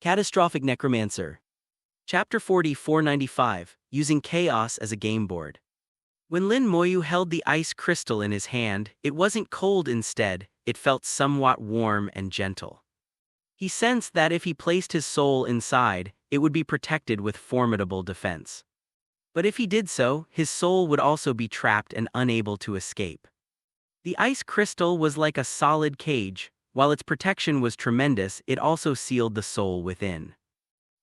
Catastrophic Necromancer. Chapter 4495, Using Chaos as a Game Board. When Lin Moyu held the ice crystal in his hand, it wasn't cold instead, it felt somewhat warm and gentle. He sensed that if he placed his soul inside, it would be protected with formidable defense. But if he did so, his soul would also be trapped and unable to escape. The ice crystal was like a solid cage. While its protection was tremendous, it also sealed the soul within.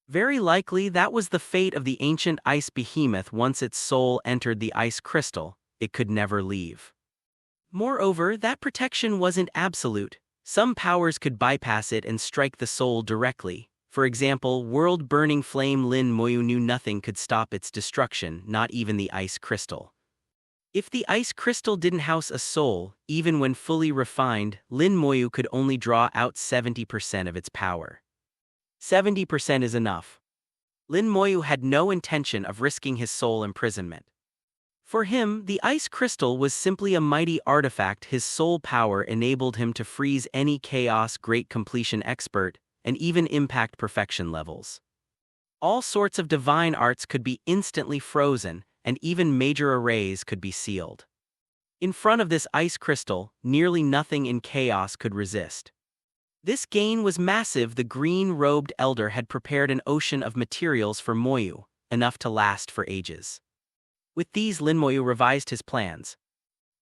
Very likely that was the fate of the ancient ice behemoth. Once its soul entered the ice crystal, it could never leave. Moreover, that protection wasn't absolute. Some powers could bypass it and strike the soul directly. For example, world-burning flame. Lin Moyu knew nothing could stop its destruction, not even the ice crystal. If the ice crystal didn't house a soul, even when fully refined, Lin Moyu could only draw out 70% of its power. 70% is enough. Lin Moyu had no intention of risking his soul imprisonment. For him, the ice crystal was simply a mighty artifact. His soul power enabled him to freeze any chaos great completion expert, and even impact perfection levels. All sorts of divine arts could be instantly frozen, and even major arrays could be sealed. In front of this ice crystal, nearly nothing in chaos could resist. This gain was massive. The green-robed elder had prepared an ocean of materials for Moyu, enough to last for ages. With these, Lin Moyu revised his plans.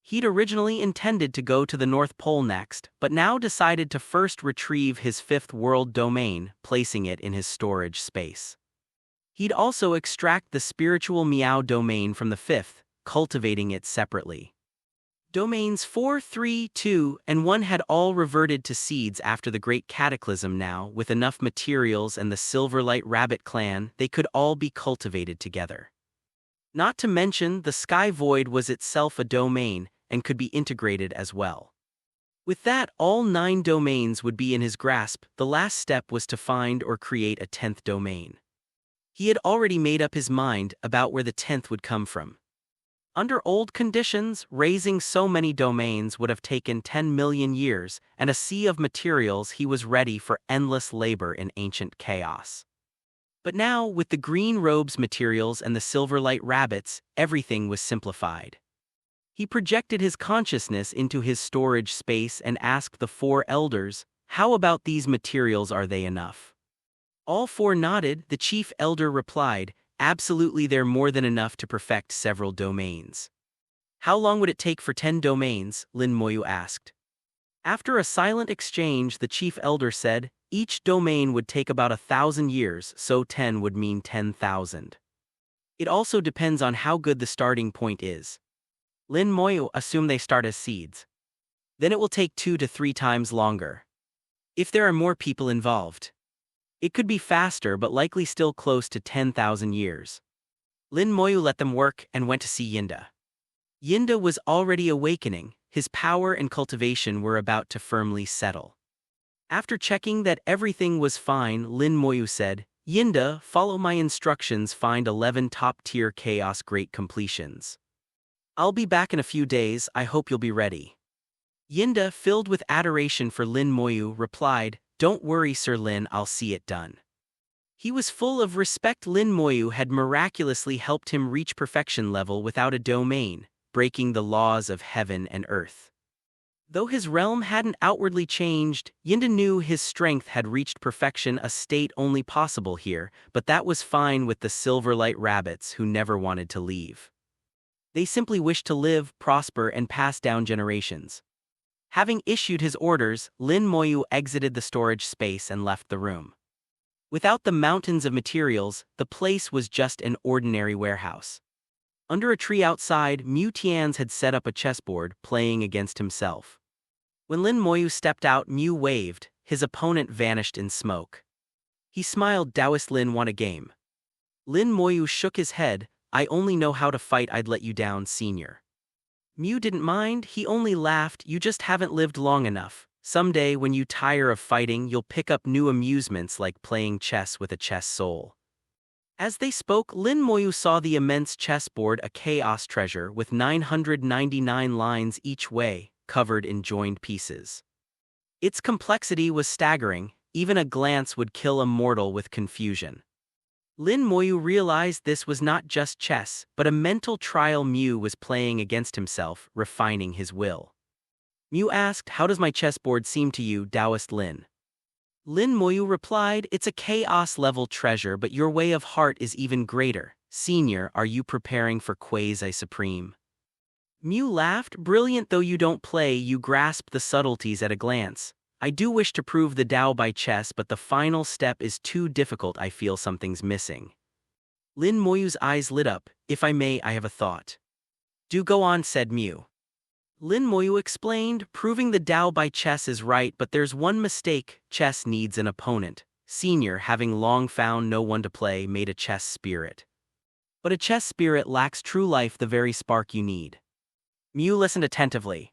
He'd originally intended to go to the North Pole next, but now decided to first retrieve his fifth world domain, placing it in his storage space. He'd also extract the spiritual Miao domain from the fifth, cultivating it separately. Domains 4, 3, 2, and 1 had all reverted to seeds after the Great Cataclysm. Now, with enough materials and the Silverlight Rabbit clan, they could all be cultivated together. Not to mention, the Sky Void was itself a domain, and could be integrated as well. With that, all 9 domains would be in his grasp. The last step was to find or create a 10th domain. He had already made up his mind about where the 10th would come from. Under old conditions, raising so many domains would have taken 10 million years, and a sea of materials. He was ready for endless labor in ancient chaos. But now, with the green robes materials and the Silverlight Rabbits, everything was simplified. He projected his consciousness into his storage space and asked the 4 elders, "How about these materials? Are they enough?" All 4 nodded. The chief elder replied, "Absolutely, they're more than enough to perfect several domains." "How long would it take for 10 domains?" Lin Moyu asked. After a silent exchange, the chief elder said, "Each domain would take about 1,000 years, so 10 would mean 10,000. It also depends on how good the starting point is. Lin Moyu, assume they start as seeds. Then it will take 2 to 3 times longer. If there are more people involved, it could be faster, but likely still close to 10,000 years." Lin Moyu let them work and went to see Yinda. Yinda was already awakening. His power and cultivation were about to firmly settle. After checking that everything was fine, Lin Moyu said, "Yinda, follow my instructions. Find 11 top-tier chaos great completions. I'll be back in a few days. I hope you'll be ready." Yinda, filled with adoration for Lin Moyu, replied, "Don't worry, Sir Lin, I'll see it done." He was full of respect. Lin Moyu had miraculously helped him reach perfection level without a domain, breaking the laws of heaven and earth. Though his realm hadn't outwardly changed, Yinda knew his strength had reached perfection, a state only possible here, but that was fine with the Silverlight Rabbits, who never wanted to leave. They simply wished to live, prosper, and pass down generations. Having issued his orders, Lin Moyu exited the storage space and left the room. Without the mountains of materials, the place was just an ordinary warehouse. Under a tree outside, Mu Tian's had set up a chessboard, playing against himself. When Lin Moyu stepped out, Mu waved. His opponent vanished in smoke. He smiled. "Taoist Lin, want a game?" Lin Moyu shook his head. "I only know how to fight. I'd let you down, senior." Mu didn't mind. He only laughed. "You just haven't lived long enough. Someday, when you tire of fighting, you'll pick up new amusements like playing chess with a chess soul." As they spoke, Lin Moyu saw the immense chessboard, a chaos treasure with 999 lines each way, covered in joined pieces. Its complexity was staggering. even a glance would kill a mortal with confusion. Lin Moyu realized this was not just chess, but a mental trial Mew was playing against himself, refining his will. Mew asked, "How does my chessboard seem to you, Taoist Lin?" Lin Moyu replied, "It's a chaos-level treasure, but your way of heart is even greater. Senior, are you preparing for quasi-supreme?" Mew laughed, "Brilliant though you don't play, you grasp the subtleties at a glance. I do wish to prove the Tao by chess, but the final step is too difficult. I feel something's missing." Lin Moyu's eyes lit up. "If I may, I have a thought." "Do go on," said Mew. Lin Moyu explained, "Proving the Tao by chess is right, but there's one mistake. Chess needs an opponent. Senior, having long found no one to play, made a chess spirit. But a chess spirit lacks true life, the very spark you need." Mew listened attentively.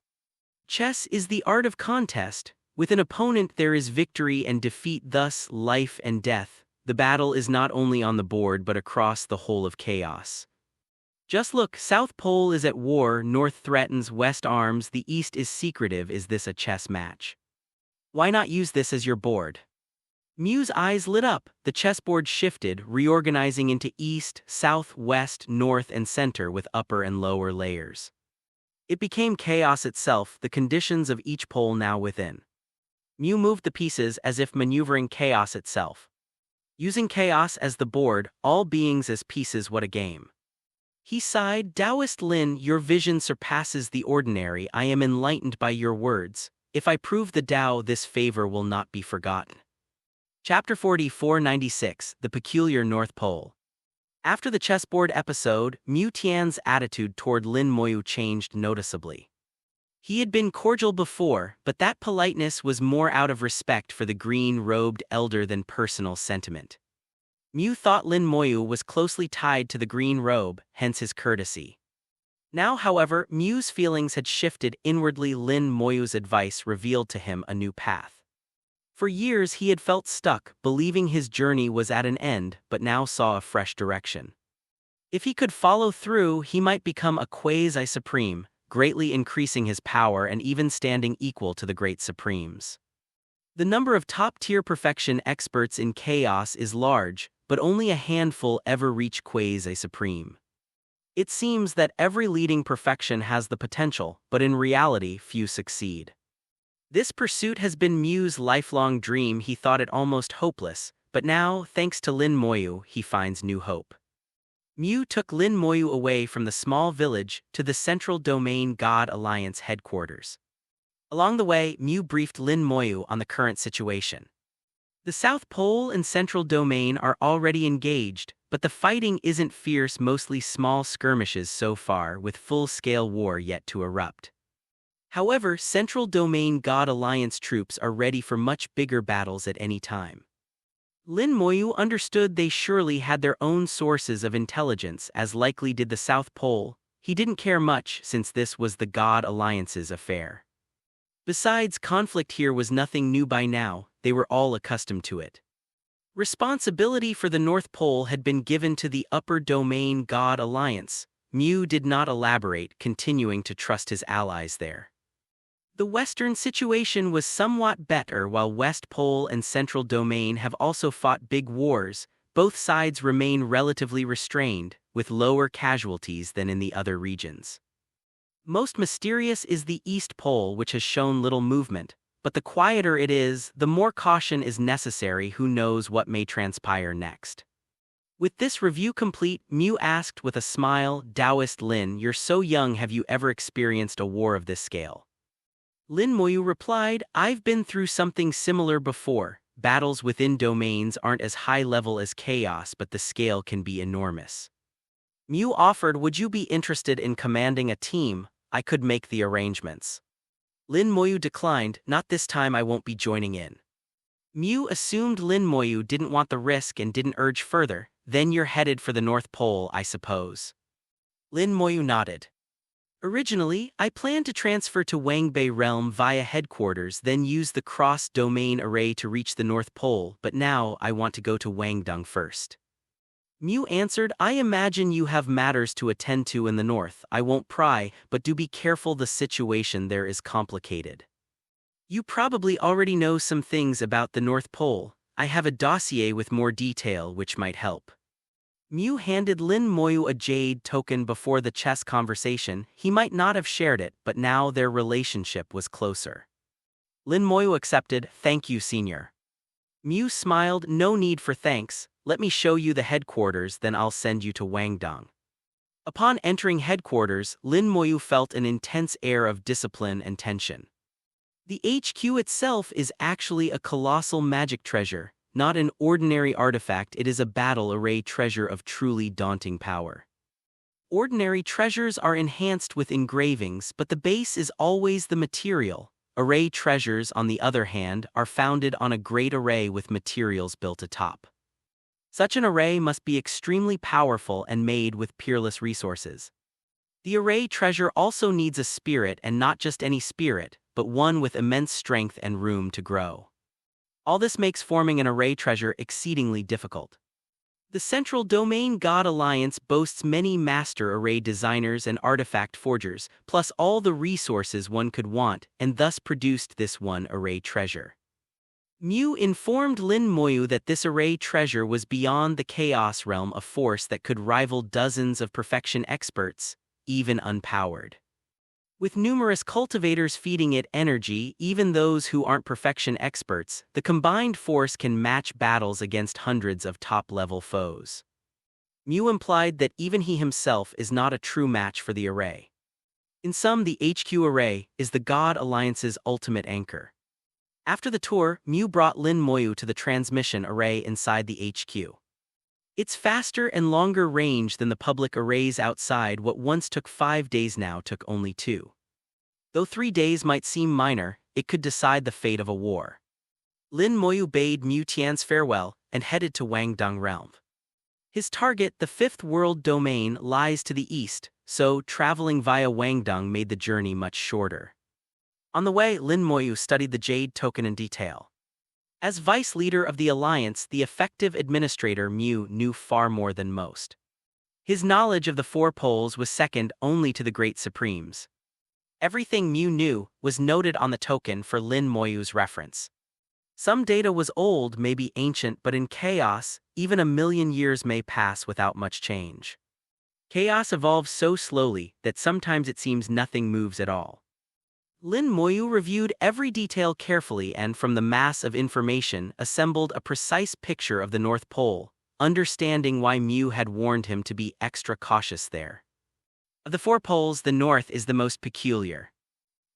"Chess is the art of contest. With an opponent there is victory and defeat, thus life and death. The battle is not only on the board but across the whole of chaos. Just look, South Pole is at war, North threatens, West arms, the East is secretive. Is this a chess match? Why not use this as your board?" Mew's eyes lit up. The chessboard shifted, reorganizing into East, South, West, North, and Center with upper and lower layers. It became chaos itself, the conditions of each pole now within. Mew moved the pieces as if maneuvering chaos itself. Using chaos as the board, all beings as pieces, what a game. He sighed, "Taoist Lin, your vision surpasses the ordinary. I am enlightened by your words. If I prove the Tao, this favor will not be forgotten." Chapter 4496, The Peculiar North Pole. After the chessboard episode, Mew Tian's attitude toward Lin Moyu changed noticeably. He had been cordial before, but that politeness was more out of respect for the green-robed elder than personal sentiment. Mew thought Lin Moyu was closely tied to the green robe, hence his courtesy. Now, however, Mew's feelings had shifted inwardly. Lin Moyu's advice revealed to him a new path. For years he had felt stuck, believing his journey was at an end, but now saw a fresh direction. If he could follow through, he might become a quasi-supreme, greatly increasing his power and even standing equal to the great supremes. The number of top-tier perfection experts in chaos is large, but only a handful ever reach quasi-supreme. It seems that every leading perfection has the potential, but in reality few succeed. This pursuit has been Mew's lifelong dream. He thought it almost hopeless, but now, thanks to Lin Moyu, he finds new hope. Mew took Lin Moyu away from the small village to the Central Domain God Alliance headquarters. Along the way, Mew briefed Lin Moyu on the current situation. The South Pole and Central Domain are already engaged, but the fighting isn't fierce, mostly small skirmishes so far, with full-scale war yet to erupt. However, Central Domain God Alliance troops are ready for much bigger battles at any time. Lin Moyu understood they surely had their own sources of intelligence, as likely did the South Pole. He didn't care much since this was the God Alliance's affair. Besides, conflict here was nothing new by now, they were all accustomed to it. Responsibility for the North Pole had been given to the Upper Domain God Alliance. Mew did not elaborate, continuing to trust his allies there. The Western situation was somewhat better. While West Pole and Central Domain have also fought big wars, both sides remain relatively restrained, with lower casualties than in the other regions. Most mysterious is the East Pole, which has shown little movement, but the quieter it is, the more caution is necessary. Who knows what may transpire next? With this review complete, Mew asked with a smile, "Taoist Lin, you're so young, have you ever experienced a war of this scale?" Lin Moyu replied, "I've been through something similar before. Battles within domains aren't as high level as chaos, but the scale can be enormous." Mew offered, "Would you be interested in commanding a team? I could make the arrangements." Lin Moyu declined, "Not this time, I won't be joining in." Mew assumed Lin Moyu didn't want the risk and didn't urge further. "Then you're headed for the North Pole, I suppose?" Lin Moyu nodded. "Originally, I planned to transfer to Wangbei Realm via headquarters, then use the cross-domain array to reach the North Pole, but now I want to go to Wangdong first." Mew answered, "I imagine you have matters to attend to in the north. I won't pry, but do be careful, the situation there is complicated. You probably already know some things about the North Pole. I have a dossier with more detail which might help. Mew handed Lin Moyu a jade token before the chess conversation. He might not have shared it, but now their relationship was closer. Lin Moyu accepted. Thank you, senior. Mew smiled. No need for thanks. Let me show you the headquarters, then I'll send you to Wangdong. Upon entering headquarters, Lin Moyu felt an intense air of discipline and tension. The HQ itself is actually a colossal magic treasure, not an ordinary artifact. It is a battle array treasure of truly daunting power. Ordinary treasures are enhanced with engravings, but the base is always the material. Array treasures, on the other hand, are founded on a great array with materials built atop. Such an array must be extremely powerful and made with peerless resources. The array treasure also needs a spirit, and not just any spirit, but one with immense strength and room to grow. All this makes forming an array treasure exceedingly difficult. The Central Domain God Alliance boasts many master array designers and artifact forgers, plus all the resources one could want, and thus produced this one array treasure. Mew informed Lin Moyu that this array treasure was beyond the chaos realm, a force that could rival dozens of perfection experts, even unpowered. With numerous cultivators feeding it energy, even those who aren't perfection experts, the combined force can match battles against hundreds of top-level foes. Mew implied that even he himself is not a true match for the array. In sum, the HQ array is the God Alliance's ultimate anchor. After the tour, Mew brought Lin Moyu to the transmission array inside the HQ. It's faster and longer range than the public arrays outside. What once took 5 days now took only 2. Though 3 days might seem minor, it could decide the fate of a war. Lin Moyu bade Mew Tian's farewell and headed to Wangdong Realm. His target, the 5th world domain, lies to the east, so traveling via Wangdong made the journey much shorter. On the way, Lin Moyu studied the jade token in detail. As vice leader of the Alliance, the effective administrator, Mew knew far more than most. His knowledge of the 4 poles was second only to the Great Supremes. Everything Mew knew was noted on the token for Lin Moyu's reference. Some data was old, maybe ancient, but in chaos, even 1,000,000 years may pass without much change. Chaos evolves so slowly that sometimes it seems nothing moves at all. Lin Moyu reviewed every detail carefully and, from the mass of information, assembled a precise picture of the North Pole, understanding why Mew had warned him to be extra cautious there. Of the 4 poles, the north is the most peculiar.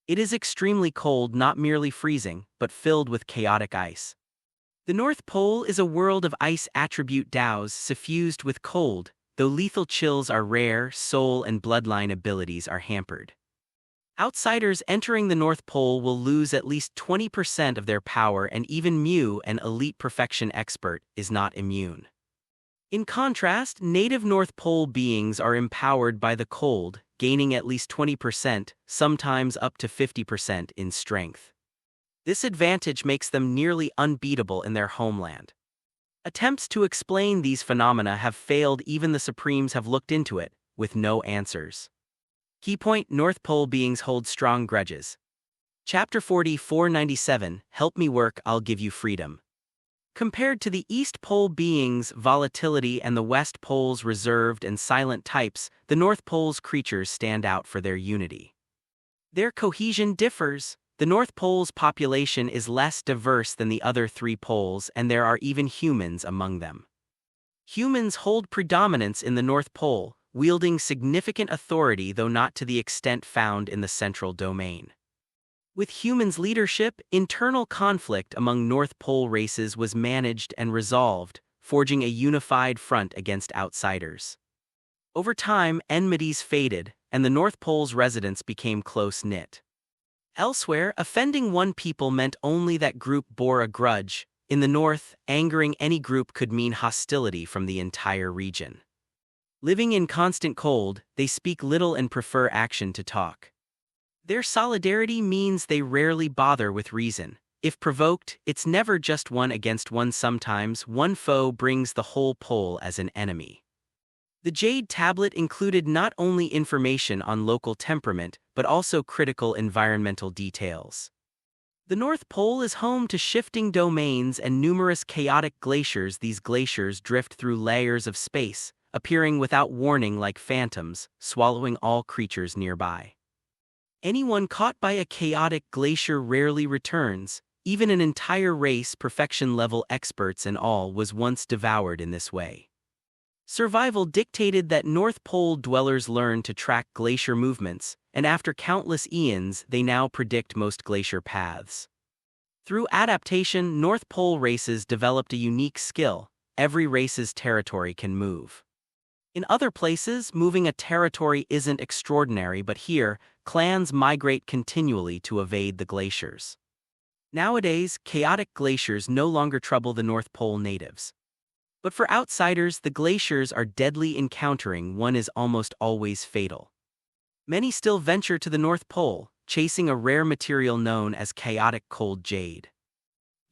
It is extremely cold, not merely freezing, but filled with chaotic ice. The North Pole is a world of ice attribute Daos suffused with cold, though lethal chills are rare, soul and bloodline abilities are hampered. Outsiders entering the North Pole will lose at least 20% of their power, and even Mew, an elite perfection expert, is not immune. In contrast, native North Pole beings are empowered by the cold, gaining at least 20%, sometimes up to 50% in strength. This advantage makes them nearly unbeatable in their homeland. Attempts to explain these phenomena have failed. Even the Supremes have looked into it, with no answers. Key point: North Pole beings hold strong grudges. Chapter 4497, Help me work, I'll give you freedom. Compared to the East Pole beings' volatility and the West Pole's reserved and silent types, the North Pole's creatures stand out for their unity. Their cohesion differs. The North Pole's population is less diverse than the other 3 poles, and there are even humans among them. Humans hold predominance in the North Pole, wielding significant authority, though not to the extent found in the Central Domain. With humans' leadership, internal conflict among North Pole races was managed and resolved, forging a unified front against outsiders. Over time, enmities faded, and the North Pole's residents became close-knit. Elsewhere, offending one people meant only that group bore a grudge. In the North, angering any group could mean hostility from the entire region. Living in constant cold, they speak little and prefer action to talk. Their solidarity means they rarely bother with reason. If provoked, it's never just one against one. Sometimes one foe brings the whole pole as an enemy. The Jade Tablet included not only information on local temperament, but also critical environmental details. The North Pole is home to shifting domains and numerous chaotic glaciers. These glaciers drift through layers of space, appearing without warning like phantoms, swallowing all creatures nearby. Anyone caught by a chaotic glacier rarely returns. Even an entire race, perfection-level experts and all, was once devoured in this way. Survival dictated that North Pole dwellers learn to track glacier movements, and after countless eons, they now predict most glacier paths. Through adaptation, North Pole races developed a unique skill: every race's territory can move. In other places, moving a territory isn't extraordinary, but here, clans migrate continually to evade the glaciers. Nowadays, chaotic glaciers no longer trouble the North Pole natives. But for outsiders, the glaciers are deadly. Encountering one is almost always fatal. Many still venture to the North Pole, chasing a rare material known as chaotic cold jade.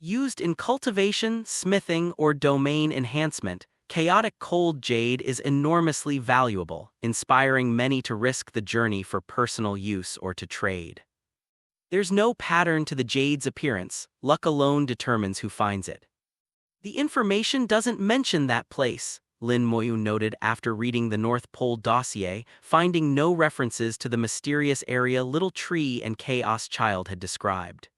Used in cultivation, smithing, or domain enhancement, chaotic cold jade is enormously valuable, inspiring many to risk the journey for personal use or to trade. There's no pattern to the jade's appearance. Luck alone determines who finds it. The information doesn't mention that place, Lin Moyu noted after reading the North Pole dossier, finding no references to the mysterious area Little Tree and Chaos Child had described.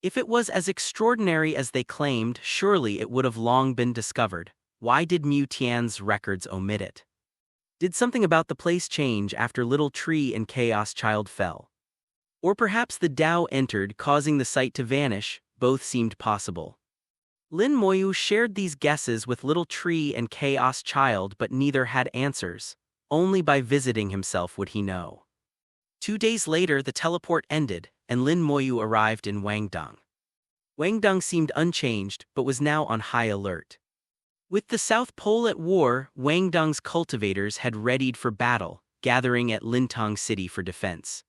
If it was as extraordinary as they claimed, surely it would have long been discovered. Why did Mu Tian's records omit it? Did something about the place change after Little Tree and Chaos Child fell? Or perhaps the Tao entered, causing the site to vanish. Both seemed possible. Lin Moyu shared these guesses with Little Tree and Chaos Child, but neither had answers. Only by visiting himself would he know. 2 days later, the teleport ended, and Lin Moyu arrived in Wangdong. Wangdong seemed unchanged, but was now on high alert. With the South Pole at war, Wangdong's cultivators had readied for battle, gathering at Lintong City for defense.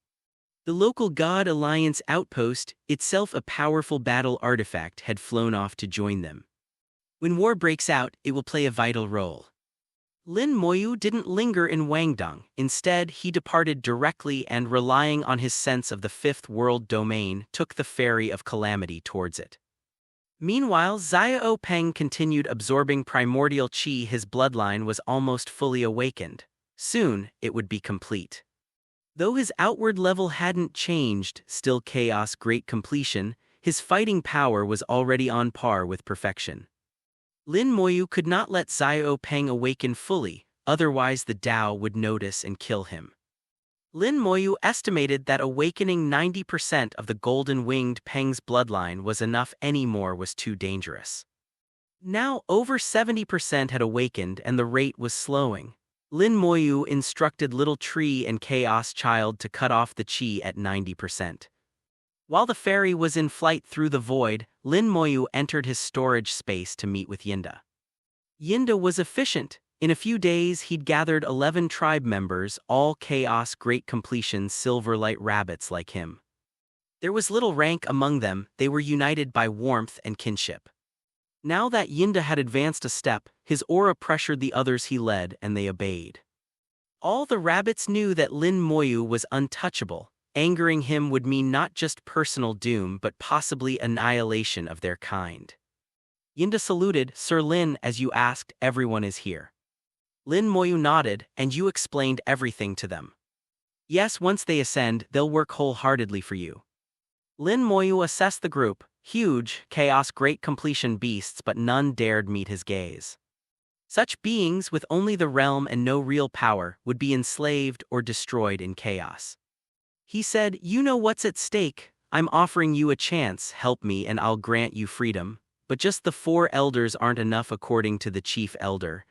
The local God Alliance outpost, itself a powerful battle artifact, had flown off to join them. When war breaks out, it will play a vital role. Lin Moyu didn't linger in Wangdong. Instead, he departed directly and, relying on his sense of the Fifth World domain, took the Ferry of Calamity towards it. Meanwhile, Xiao Peng continued absorbing primordial qi. His bloodline was almost fully awakened. Soon, it would be complete. Though his outward level hadn't changed, still chaos great completion, his fighting power was already on par with perfection. Lin Moyu could not let Xiao Peng awaken fully, otherwise the Tao would notice and kill him. Lin Moyu estimated that awakening 90% of the golden-winged Peng's bloodline was enough. Any more was too dangerous. Now over 70% had awakened and the rate was slowing. Lin Moyu instructed Little Tree and Chaos Child to cut off the qi at 90%. While the ferry was in flight through the void, Lin Moyu entered his storage space to meet with Yinda. Yinda was efficient. In a few days he'd gathered 11 tribe members, all chaos great completion silverlight rabbits like him. There was little rank among them, they were united by warmth and kinship. Now that Yinda had advanced a step, his aura pressured the others he led, and they obeyed. All the rabbits knew that Lin Moyu was untouchable. Angering him would mean not just personal doom but possibly annihilation of their kind. Yinda saluted. Sir Lin, as you asked, everyone is here. Lin Moyu nodded. And you explained everything to them? Yes, once they ascend, they'll work wholeheartedly for you. Lin Moyu assessed the group. Huge, chaos great completion beasts, but none dared meet his gaze. Such beings, with only the realm and no real power, would be enslaved or destroyed in chaos. He said, you know what's at stake. I'm offering you a chance. Help me and I'll grant you freedom. But just the 4 elders aren't enough according to the chief elder.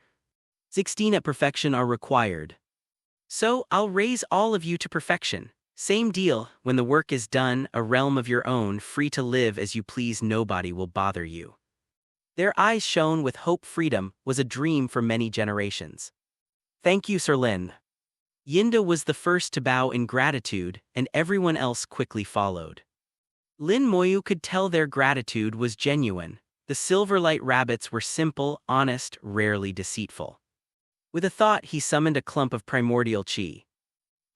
16 at perfection are required. So, I'll raise all of you to perfection. Same deal, when the work is done, a realm of your own, free to live as you please, nobody will bother you. Their eyes shone with hope. Freedom was a dream for many generations. Thank you, Sir Lin. Yinda was the first to bow in gratitude, and everyone else quickly followed. Lin Moyu could tell their gratitude was genuine. The silverlight rabbits were simple, honest, rarely deceitful. With a thought, he summoned a clump of primordial qi.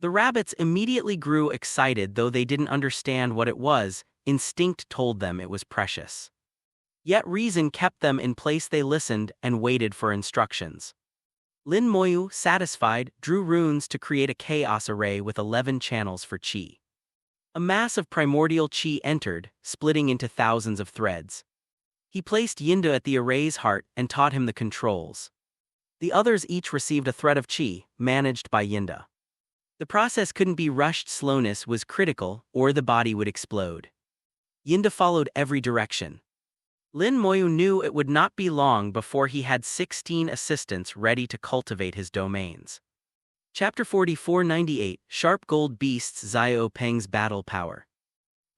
The rabbits immediately grew excited, though they didn't understand what it was. instinct told them it was precious. Yet reason kept them in place. They listened and waited for instructions. Lin Moyu, satisfied, drew runes to create a chaos array with 11 channels for qi. A mass of primordial qi entered, splitting into thousands of threads. He placed Yinda at the array's heart and taught him the controls. The others each received a thread of qi, managed by Yinda. The process couldn't be rushed. Slowness was critical, or the body would explode. Yinda followed every direction. Lin Moyu knew it would not be long before he had 16 assistants ready to cultivate his domains. Chapter 4498, Sharp Gold Beasts. Xiao Peng's Battle Power.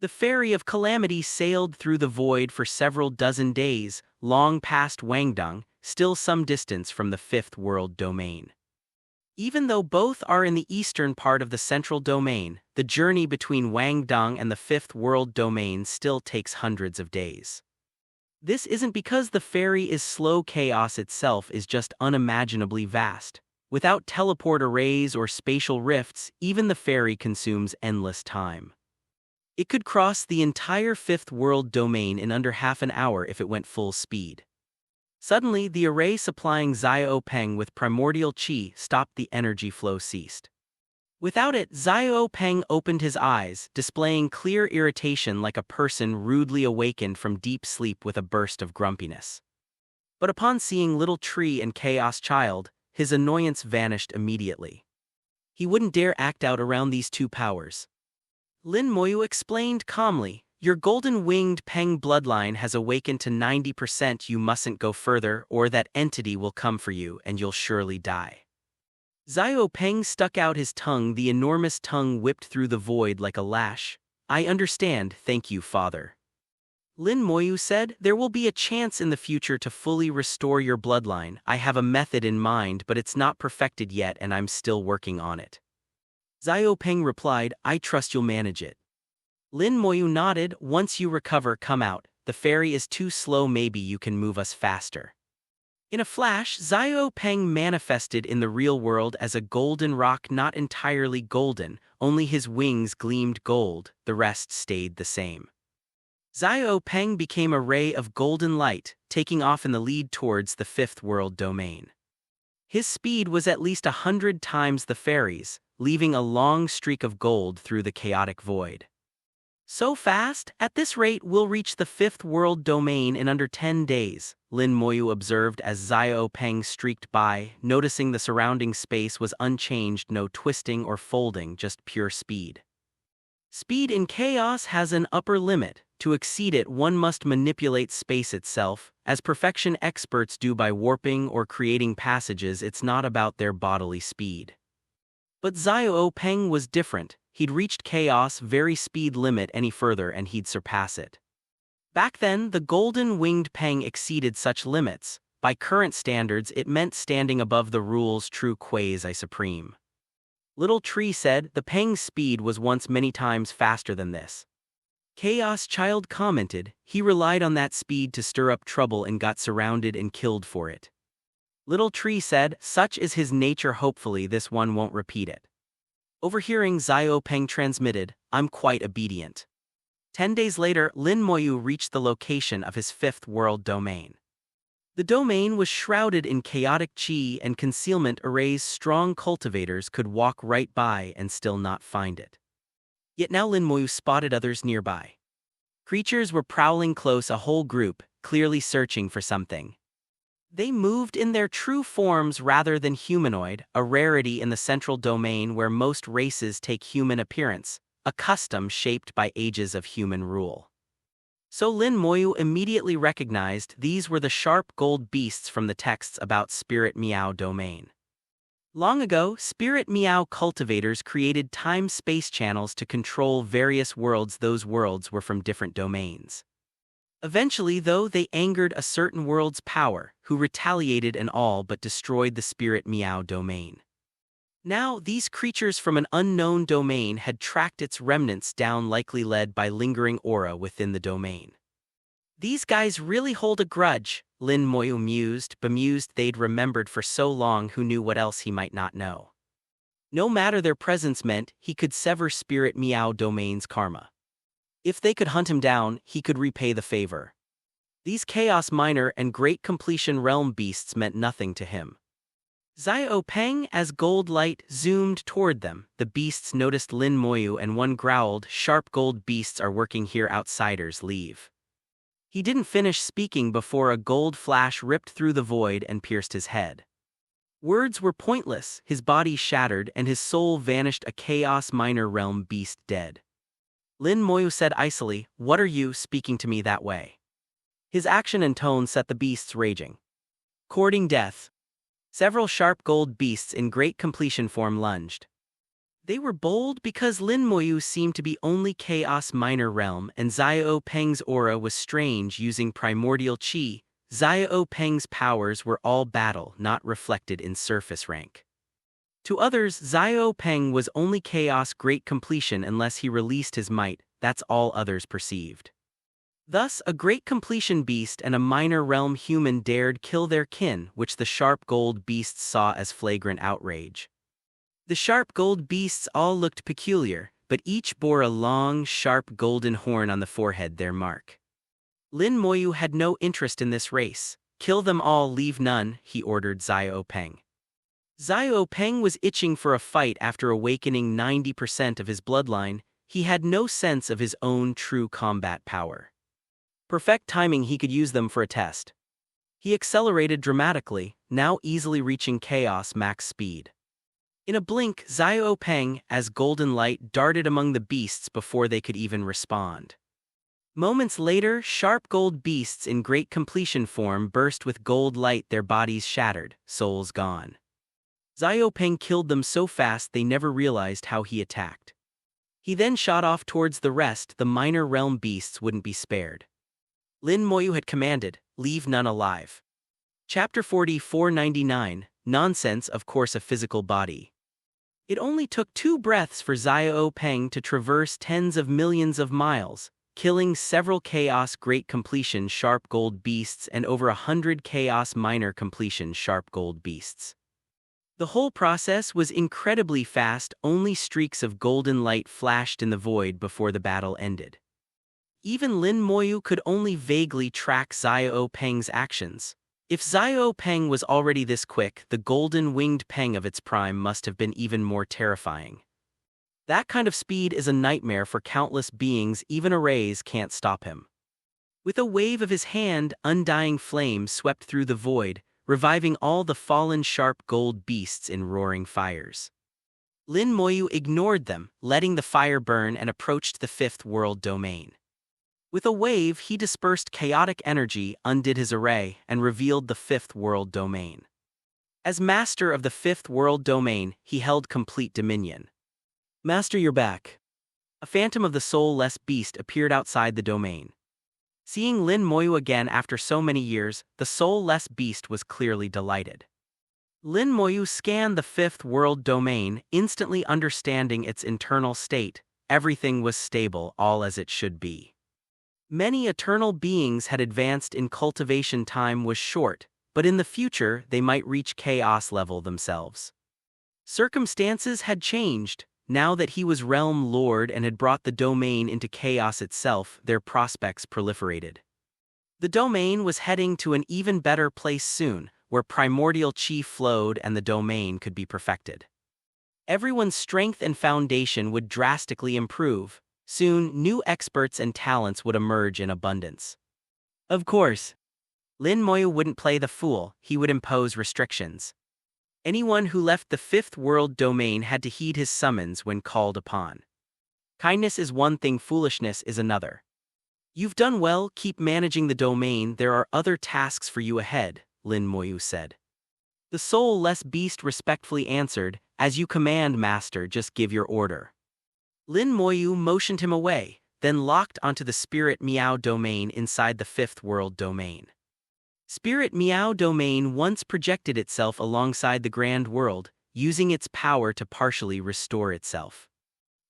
The Fairy of Calamity sailed through the void for several dozen days, long past Wangdong, still some distance from the Fifth World Domain. Even though both are in the eastern part of the Central Domain, the journey between Wangdong and the Fifth World Domain still takes hundreds of days. This isn't because the fairy is slow. Chaos itself is just unimaginably vast. Without teleport arrays or spatial rifts, even the fairy consumes endless time. It could cross the entire Fifth World Domain in under half an hour if it went full speed. Suddenly, the array supplying Xiao Peng with primordial qi stopped. The energy flow ceased. Without it, Xiao Peng opened his eyes, displaying clear irritation like a person rudely awakened from deep sleep with a burst of grumpiness. But upon seeing Little Tree and Chaos Child, his annoyance vanished immediately. He wouldn't dare act out around these two powers. Lin Moyu explained calmly, "Your golden-winged Peng bloodline has awakened to 90%. You mustn't go further, or that entity will come for you and you'll surely die." Xiao Peng stuck out his tongue. The enormous tongue whipped through the void like a lash. "I understand, thank you, Father." Lin Moyu said, "There will be a chance in the future to fully restore your bloodline. I have a method in mind, but it's not perfected yet and I'm still working on it." Xiao Peng replied, "I trust you'll manage it." Lin Moyu nodded, "Once you recover, come out. The fairy is too slow. Maybe you can move us faster." In a flash, Xiao Peng manifested in the real world as a golden rock, not entirely golden, only his wings gleamed gold, the rest stayed the same. Xiao Peng became a ray of golden light, taking off in the lead towards the Fifth World Domain. His speed was at least 100 times the fairy's, leaving a long streak of gold through the chaotic void. "So fast? At this rate we'll reach the Fifth World Domain in under 10 days, Lin Moyu observed as Xiao Peng streaked by, noticing the surrounding space was unchanged, no twisting or folding, just pure speed. Speed in chaos has an upper limit. To exceed it, one must manipulate space itself, as perfection experts do by warping or creating passages. It's not about their bodily speed. But Xiao Peng was different. He'd reached chaos' very speed limit. Any further and he'd surpass it. Back then, the golden-winged Peng exceeded such limits. By current standards, it meant standing above the rules. True quasi-supreme. Little Tree said, "The Peng's speed was once many times faster than this." Chaos Child commented, "He relied on that speed to stir up trouble and got surrounded and killed for it." Little Tree said, "Such is his nature. Hopefully this one won't repeat it." Overhearing, Xiao Peng transmitted, "I'm quite obedient." 10 days later, Lin Moyu reached the location of his Fifth World Domain. The domain was shrouded in chaotic qi and concealment arrays. Strong cultivators could walk right by and still not find it. Yet now Lin Moyu spotted others nearby. Creatures were prowling close, a whole group, clearly searching for something. They moved in their true forms rather than humanoid, a rarity in the Central Domain where most races take human appearance, a custom shaped by ages of human rule. So Lin Moyu immediately recognized these were the sharp gold beasts from the texts about Spirit Meow Domain. Long ago, Spirit Meow cultivators created time-space channels to control various worlds. Those worlds were from different domains. Eventually, though, they angered a certain world's power, who retaliated and all but destroyed the Spirit Meow Domain. Now, these creatures from an unknown domain had tracked its remnants down, likely led by lingering aura within the domain. "These guys really hold a grudge," Lin Moyu mused, bemused they'd remembered for so long. Who knew what else he might not know? No matter their presence meant, he could sever Spirit Meow Domain's karma. If they could hunt him down, he could repay the favor. These Chaos Minor and Great Completion Realm beasts meant nothing to him. Xiao Peng, as gold light zoomed toward them, the beasts noticed Lin Moyu and one growled, "Sharp gold beasts are working here, outsiders leave." He didn't finish speaking before a gold flash ripped through the void and pierced his head. Words were pointless, his body shattered and his soul vanished, a Chaos Minor Realm beast dead. Lin Moyu said icily, "What are you speaking to me that way?" His action and tone set the beasts raging. Courting death. Several sharp gold beasts in great completion form lunged. They were bold because Lin Moyu seemed to be only Chaos Minor Realm and Xiao Peng's aura was strange using primordial chi. Xiao Peng's powers were all battle, not reflected in surface rank. To others, Xiao Peng was only Chaos Great Completion unless he released his might, that's all others perceived. Thus, a Great Completion beast and a Minor Realm human dared kill their kin, which the sharp gold beasts saw as flagrant outrage. The sharp gold beasts all looked peculiar, but each bore a long, sharp golden horn on the forehead, their mark. Lin Moyu had no interest in this race. "Kill them all, leave none," he ordered Xiao Peng. Xiao Peng was itching for a fight after awakening 90% of his bloodline. He had no sense of his own true combat power. Perfect timing, he could use them for a test. He accelerated dramatically, now easily reaching Chaos Max speed. In a blink, Xiao Peng, as golden light, darted among the beasts before they could even respond. Moments later, sharp gold beasts in great completion form burst with gold light, their bodies shattered, souls gone. Xiao Peng killed them so fast they never realized how he attacked. He then shot off towards the rest. The Minor Realm beasts wouldn't be spared. Lin Moyu had commanded, "Leave none alive." Chapter 4499, Nonsense, of course a physical body. It only took 2 breaths for Xiao Peng to traverse tens of millions of miles, killing several Chaos Great Completion Sharp Gold beasts and over 100 Chaos Minor Completion Sharp Gold beasts. The whole process was incredibly fast, only streaks of golden light flashed in the void before the battle ended. Even Lin Moyu could only vaguely track Xiao Peng's actions. If Xiao Peng was already this quick, the golden winged Peng of its prime must have been even more terrifying. That kind of speed is a nightmare for countless beings, even arrays can't stop him. With a wave of his hand, undying flame swept through the void, reviving all the fallen sharp gold beasts in roaring fires. Lin Moyu ignored them, letting the fire burn, and approached the 5th world domain. With a wave, he dispersed chaotic energy, undid his array, and revealed the 5th world domain. As master of the 5th world domain, he held complete dominion. "Master, you're back." A phantom of the soulless beast appeared outside the domain. Seeing Lin Moyu again after so many years, the soulless beast was clearly delighted. Lin Moyu scanned the 5th world domain, instantly understanding its internal state. Everything was stable, all as it should be. Many eternal beings had advanced in cultivation. Time was short, but in the future they might reach chaos level themselves. Circumstances had changed. Now that he was Realm Lord and had brought the domain into chaos itself, their prospects proliferated. The domain was heading to an even better place soon, where primordial chi flowed and the domain could be perfected. Everyone's strength and foundation would drastically improve. Soon, new experts and talents would emerge in abundance. Of course, Lin Moyu wouldn't play the fool, he would impose restrictions. Anyone who left the 5th world domain had to heed his summons when called upon. Kindness is one thing, foolishness is another. "You've done well, keep managing the domain, there are other tasks for you ahead," Lin Moyu said. The soulless beast respectfully answered, "As you command, master, just give your order." Lin Moyu motioned him away, then locked onto the Spirit Meow domain inside the 5th world domain. Spirit Meow domain once projected itself alongside the Grand World, using its power to partially restore itself.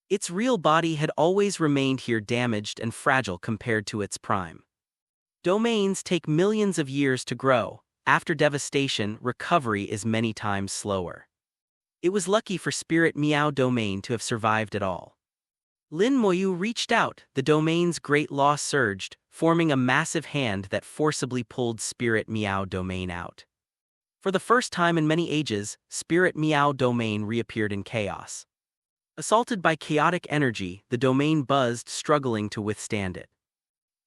Its real body had always remained here, damaged and fragile compared to its prime. Domains take millions of years to grow. After devastation, recovery is many times slower. It was lucky for Spirit Meow domain to have survived at all. Lin Moyu reached out, the domain's great law surged, forming a massive hand that forcibly pulled Spirit Meow Domain out. For the first time in many ages, Spirit Meow Domain reappeared in chaos. Assaulted by chaotic energy, the domain buzzed, struggling to withstand it.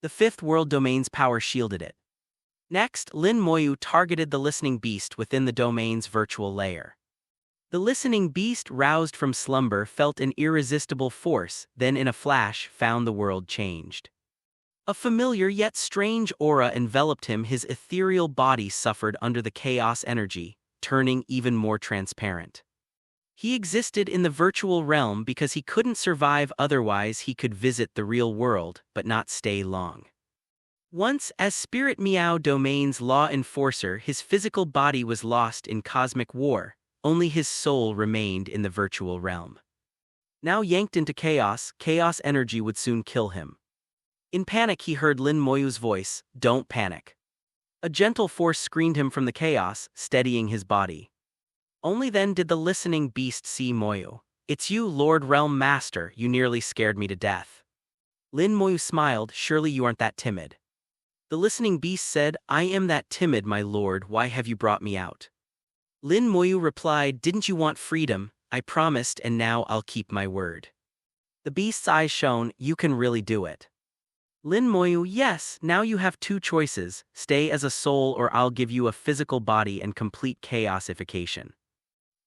The fifth world domain's power shielded it. Next, Lin Moyu targeted the listening beast within the domain's virtual layer. The listening beast, roused from slumber, felt an irresistible force, then in a flash found the world changed. A familiar yet strange aura enveloped him. His ethereal body suffered under the chaos energy, turning even more transparent. He existed in the virtual realm because he couldn't survive otherwise. He could visit the real world, but not stay long. Once, as Spirit Meow Domain's law enforcer, his physical body was lost in cosmic war. Only his soul remained in the virtual realm. Now yanked into chaos energy would soon kill him. In panic, he heard Lin Moyu's voice, "Don't panic." A gentle force screened him from the chaos, steadying his body. Only then did the listening beast see Moyu. "It's you, Lord Realm Master, you nearly scared me to death." Lin Moyu smiled, "Surely you aren't that timid." The listening beast said, "I am that timid, my lord. Why have you brought me out?" Lin Moyu replied, "Didn't you want freedom? I promised, and now I'll keep my word." The beast's eyes shone, "You can really do it." Lin Moyu, "Yes, now you have two choices, stay as a soul or I'll give you a physical body and complete chaosification."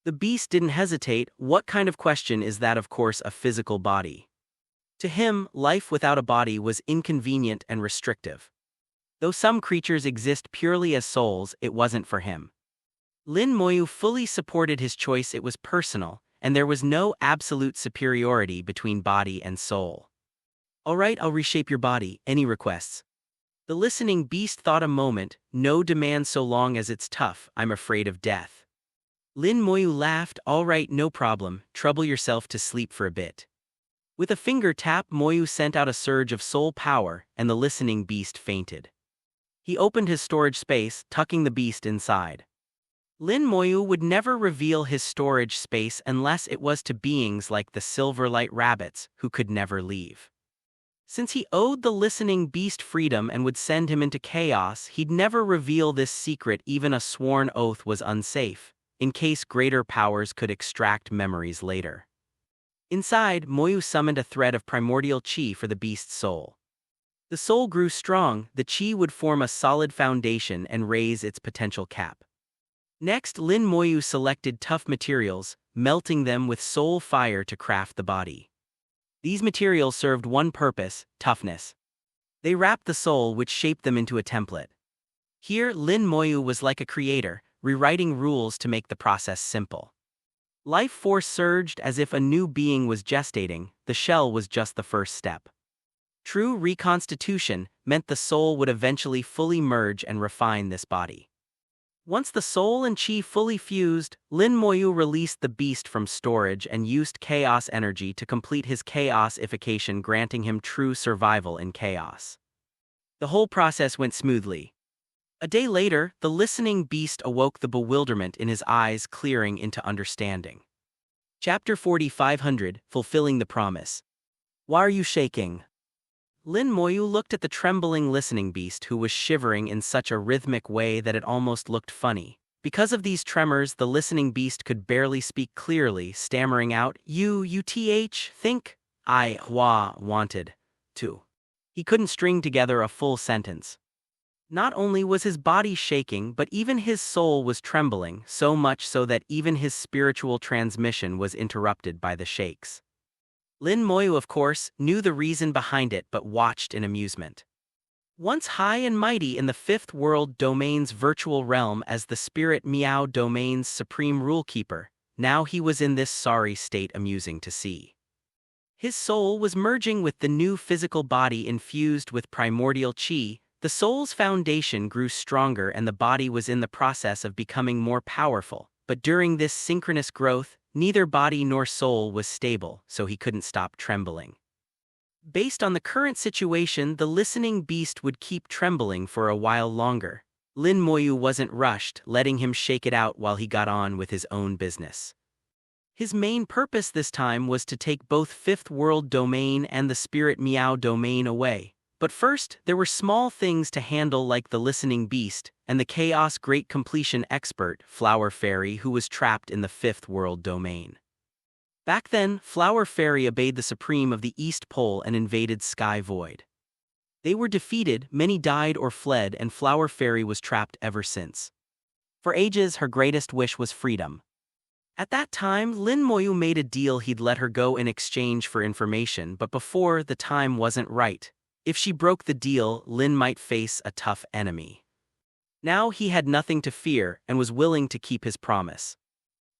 The beast didn't hesitate. What kind of question is that? Of course, a physical body. To him, life without a body was inconvenient and restrictive. Though some creatures exist purely as souls, it wasn't for him. Lin Moyu fully supported his choice. It was personal, and there was no absolute superiority between body and soul. "All right, I'll reshape your body. Any requests?" The listening beast thought a moment. "No demand so long as it's tough. I'm afraid of death." Lin Moyu laughed. "All right, no problem. Trouble yourself to sleep for a bit." With a finger tap, Moyu sent out a surge of soul power, and the listening beast fainted. He opened his storage space, tucking the beast inside. Lin Moyu would never reveal his storage space unless it was to beings like the Silverlight Rabbits, who could never leave. Since he owed the listening beast freedom and would send him into chaos, he'd never reveal this secret. Even a sworn oath was unsafe, in case greater powers could extract memories later. Inside, Moyu summoned a thread of primordial chi for the beast's soul. The soul grew strong, the chi would form a solid foundation and raise its potential cap. Next, Lin Moyu selected tough materials, melting them with soul fire to craft the body. These materials served one purpose: toughness. They wrapped the soul, which shaped them into a template. Here, Lin Moyu was like a creator, rewriting rules to make the process simple. Life force surged as if a new being was gestating. The shell was just the first step. True reconstitution meant the soul would eventually fully merge and refine this body. Once the soul and chi fully fused, Lin Moyu released the beast from storage and used chaos energy to complete his chaosification, granting him true survival in chaos. The whole process went smoothly. A day later, the listening beast awoke, the bewilderment in his eyes clearing into understanding. Chapter 4500, Fulfilling the Promise. "Why are you shaking?" Lin Moyu looked at the trembling listening beast, who was shivering in such a rhythmic way that it almost looked funny. Because of these tremors, the listening beast could barely speak clearly, stammering out, think, I wanted to." He couldn't string together a full sentence. Not only was his body shaking, but even his soul was trembling, so much so that even his spiritual transmission was interrupted by the shakes. Lin Moyu, of course, knew the reason behind it but watched in amusement. Once high and mighty in the fifth world domain's virtual realm as the Spirit Meow Domain's supreme rulekeeper, now he was in this sorry state, amusing to see. His soul was merging with the new physical body infused with primordial chi. The soul's foundation grew stronger and the body was in the process of becoming more powerful, but during this synchronous growth, neither body nor soul was stable, so he couldn't stop trembling. Based on the current situation, the listening beast would keep trembling for a while longer. Lin Moyu wasn't rushed, letting him shake it out while he got on with his own business. His main purpose this time was to take both Fifth World Domain and the Spirit Meow Domain away. But first, there were small things to handle like the Listening Beast and the Chaos Great Completion Expert, Flower Fairy, who was trapped in the Fifth World Domain. Back then, Flower Fairy obeyed the Supreme of the East Pole and invaded Sky Void. They were defeated, many died or fled, and Flower Fairy was trapped ever since. For ages, her greatest wish was freedom. At that time, Lin Moyu made a deal he'd let her go in exchange for information, but before, the time wasn't right. If she broke the deal, Lin might face a tough enemy. Now he had nothing to fear and was willing to keep his promise.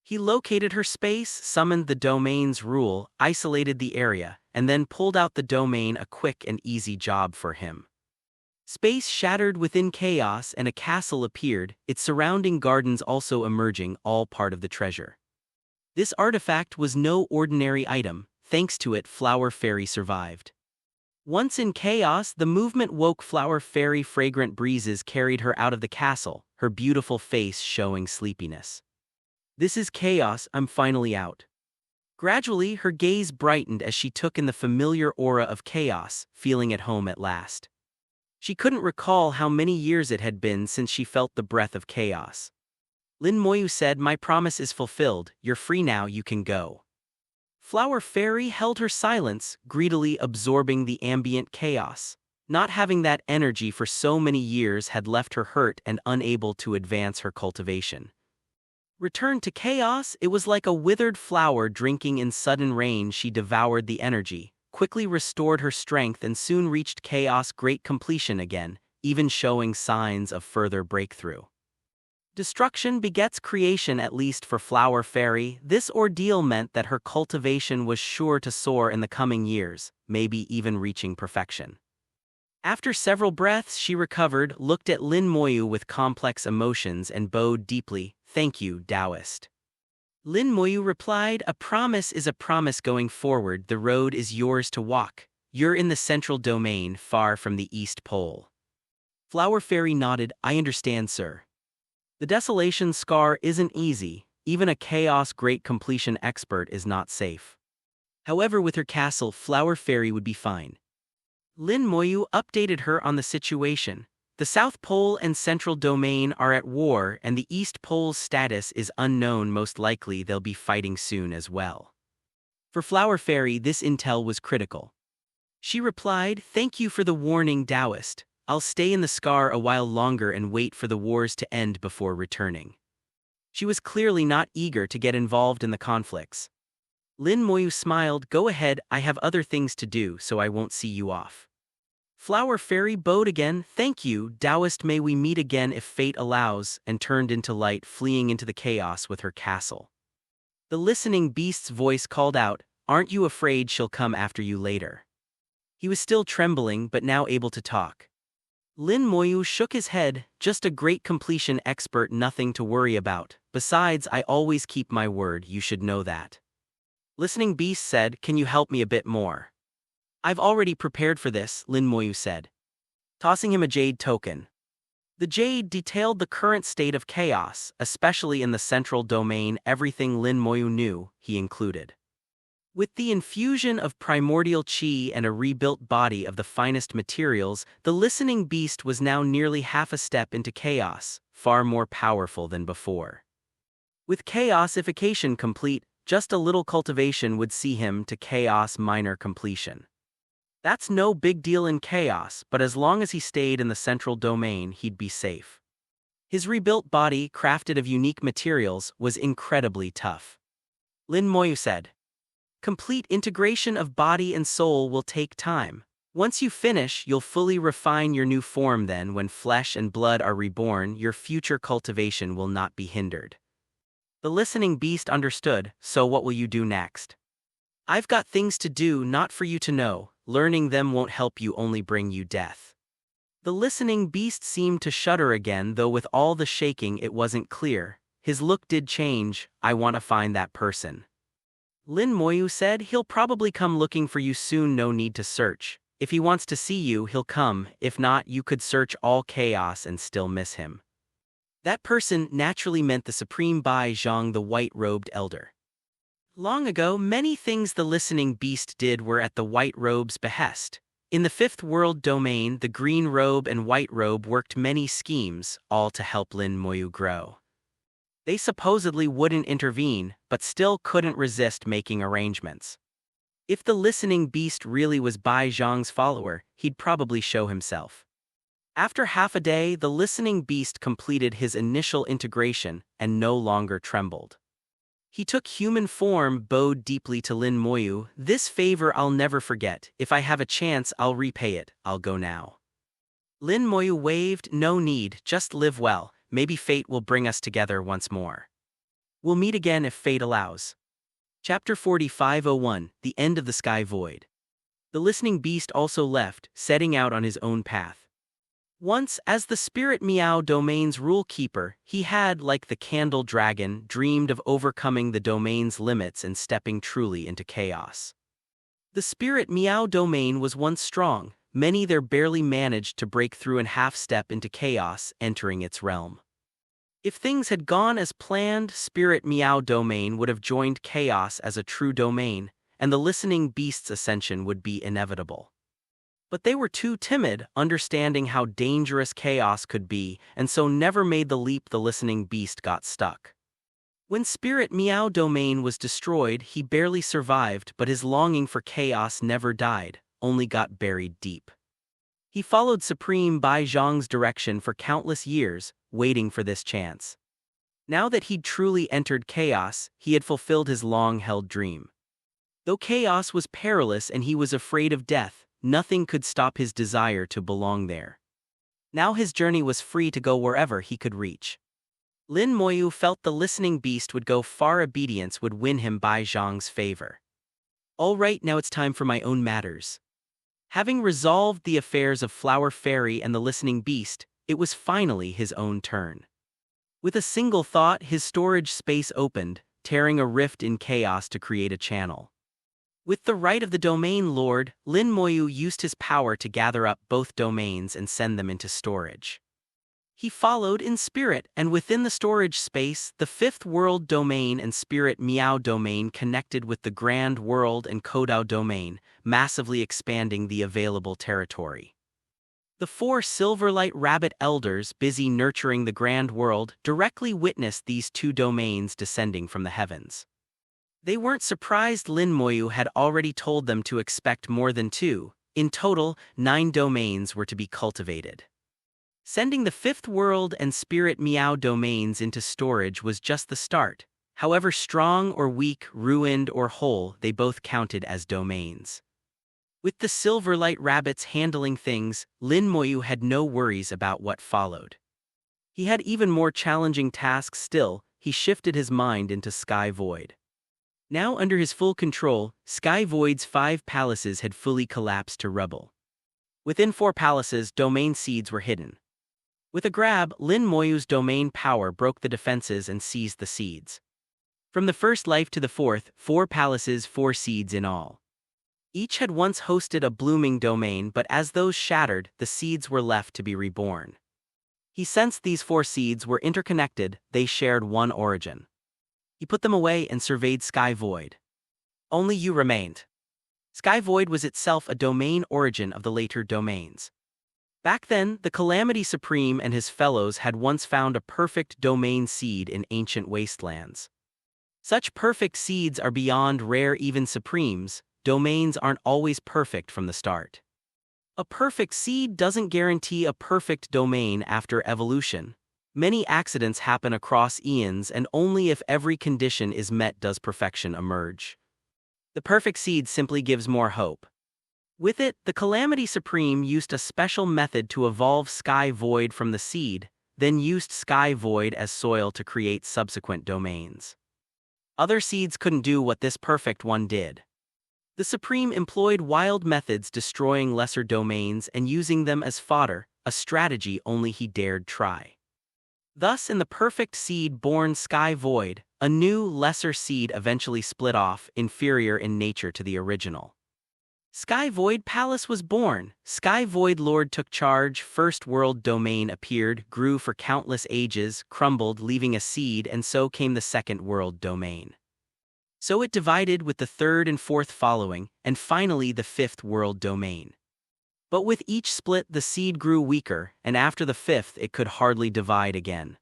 He located her space, summoned the domain's rule, isolated the area, and then pulled out the domain, a quick and easy job for him. Space shattered within chaos and a castle appeared, its surrounding gardens also emerging, all part of the treasure. This artifact was no ordinary item. Thanks to it, Flower Fairy survived. Once in chaos, the movement woke Flower Fairy. Fragrant breezes carried her out of the castle, her beautiful face showing sleepiness. "This is chaos, I'm finally out." Gradually, her gaze brightened as she took in the familiar aura of chaos, feeling at home at last. She couldn't recall how many years it had been since she felt the breath of chaos. Lin Moyu said, "My promise is fulfilled, you're free now, you can go." Flower Fairy held her silence, greedily absorbing the ambient chaos. Not having that energy for so many years had left her hurt and unable to advance her cultivation. Returned to chaos, it was like a withered flower drinking in sudden rain. She devoured the energy, quickly restored her strength, and soon reached chaos great completion again, even showing signs of further breakthrough. Destruction begets creation, at least for Flower Fairy. This ordeal meant that her cultivation was sure to soar in the coming years, maybe even reaching perfection. After several breaths, she recovered, looked at Lin Moyu with complex emotions, and bowed deeply. "Thank you, Taoist." Lin Moyu replied, "A promise is a promise. Going forward, the road is yours to walk. You're in the central domain, far from the East Pole." Flower Fairy nodded. "I understand, sir." The Desolation Scar isn't easy. Even a Chaos Great Completion expert is not safe. However, with her castle, Flower Fairy would be fine. Lin Moyu updated her on the situation. The South Pole and Central Domain are at war, and the East Pole's status is unknown. Most likely they'll be fighting soon as well. For Flower Fairy, this intel was critical. She replied, "Thank you for the warning, Taoist. I'll stay in the Scar a while longer and wait for the wars to end before returning." She was clearly not eager to get involved in the conflicts. Lin Moyu smiled. "Go ahead, I have other things to do, so I won't see you off." Flower Fairy bowed again. "Thank you, Taoist, may we meet again if fate allows," and turned into light, fleeing into the chaos with her castle. The Listening Beast's voice called out, "Aren't you afraid she'll come after you later?" He was still trembling, but now able to talk. Lin Moyu shook his head. "Just a great completion expert, nothing to worry about. Besides, I always keep my word, you should know that." Listening Beast said, "Can you help me a bit more?" "I've already prepared for this," Lin Moyu said, tossing him a jade token. The jade detailed the current state of chaos, especially in the central domain. Everything Lin Moyu knew, he included. With the infusion of primordial chi and a rebuilt body of the finest materials, the Listening Beast was now nearly half a step into chaos, far more powerful than before. With chaosification complete, just a little cultivation would see him to chaos minor completion. That's no big deal in chaos, but as long as he stayed in the central domain, he'd be safe. His rebuilt body, crafted of unique materials, was incredibly tough. Lin Moyu said, "Complete integration of body and soul will take time. Once you finish, you'll fully refine your new form. Then, when flesh and blood are reborn, your future cultivation will not be hindered." The Listening Beast understood. "So what will you do next?" "I've got things to do, not for you to know. Learning them won't help you, only bring you death." The Listening Beast seemed to shudder again, though with all the shaking it wasn't clear. His look did change. "I want to find that person." Lin Moyu said, "He'll probably come looking for you soon, no need to search. If he wants to see you, he'll come. If not, you could search all chaos and still miss him." That person naturally meant the Supreme Bai Zhang, the white-robed elder. Long ago, many things the listening beast did were at the White Robe's behest. In the Fifth World domain, the Green Robe and White Robe worked many schemes, all to help Lin Moyu grow. They supposedly wouldn't intervene, but still couldn't resist making arrangements. If the listening beast really was Bai Zhang's follower, he'd probably show himself. After half a day, the listening beast completed his initial integration and no longer trembled. He took human form, bowed deeply to Lin Moyu. "This favor I'll never forget. If I have a chance, I'll repay it. I'll go now." Lin Moyu waved. "No need, just live well. Maybe fate will bring us together once more. We'll meet again if fate allows." Chapter 45:01, The End of the Sky Void. The listening beast also left, setting out on his own path. Once, as the Spirit Meow domain's rule keeper, he had, like the Candle Dragon, dreamed of overcoming the domain's limits and stepping truly into chaos. The Spirit Meow domain was once strong. Many there barely managed to break through and half-step into chaos, entering its realm. If things had gone as planned, Spirit Meow domain would have joined chaos as a true domain, and the listening beast's ascension would be inevitable. But they were too timid, understanding how dangerous chaos could be, and so never made the leap. The listening beast got stuck. When Spirit Meow domain was destroyed, he barely survived, but his longing for chaos never died, only got buried deep. He followed Supreme Bai Zhang's direction for countless years, waiting for this chance. Now that he'd truly entered chaos, he had fulfilled his long-held dream. Though chaos was perilous and he was afraid of death, nothing could stop his desire to belong there. Now his journey was free to go wherever he could reach. Lin Moyu felt the listening beast would go far. Obedience would win him Bai Zhang's favor. "All right, now it's time for my own matters." Having resolved the affairs of Flower Fairy and the listening beast, it was finally his own turn. With a single thought, his storage space opened, tearing a rift in chaos to create a channel. With the right of the domain lord, Lin Moyu used his power to gather up both domains and send them into storage. He followed in spirit, and within the storage space, the Fifth World domain and Spirit Meow domain connected with the Grand World and Kodao domain, massively expanding the available territory. The four Silverlight Rabbit elders, busy nurturing the Grand World, directly witnessed these two domains descending from the heavens. They weren't surprised. Lin Moyu had already told them to expect more than two. In total, 9 domains were to be cultivated. Sending the Fifth World and Spirit Meow domains into storage was just the start. However strong or weak, ruined or whole, they both counted as domains. With the Silverlight Rabbits handling things, Lin Moyu had no worries about what followed. He had even more challenging tasks still. He shifted his mind into Sky Void. Now under his full control, Sky Void's 5 palaces had fully collapsed to rubble. Within 4 palaces, domain seeds were hidden. With a grab, Lin Moyu's domain power broke the defenses and seized the seeds. From the first life to the fourth, 4 palaces, 4 seeds in all. Each had once hosted a blooming domain, but as those shattered, the seeds were left to be reborn. He sensed these 4 seeds were interconnected, they shared one origin. He put them away and surveyed Sky Void. Only you remained. Sky Void was itself a domain origin of the later domains. Back then, the Calamity Supreme and his fellows had once found a perfect domain seed in ancient wastelands. Such perfect seeds are beyond rare. Even Supremes, domains aren't always perfect from the start. A perfect seed doesn't guarantee a perfect domain after evolution. Many accidents happen across eons, and only if every condition is met does perfection emerge. The perfect seed simply gives more hope. With it, the Calamity Supreme used a special method to evolve Sky Void from the seed, then used Sky Void as soil to create subsequent domains. Other seeds couldn't do what this perfect one did. The Supreme employed wild methods, destroying lesser domains and using them as fodder, a strategy only he dared try. Thus, in the perfect seed-born Sky Void, a new, lesser seed eventually split off, inferior in nature to the original. Sky Void Palace was born. Sky Void Lord took charge. First World Domain appeared, grew for countless ages, crumbled, leaving a seed, and so came the Second World Domain. So it divided with the third and fourth following, and finally the fifth world domain. But with each split the seed grew weaker, and after the fifth it could hardly divide again.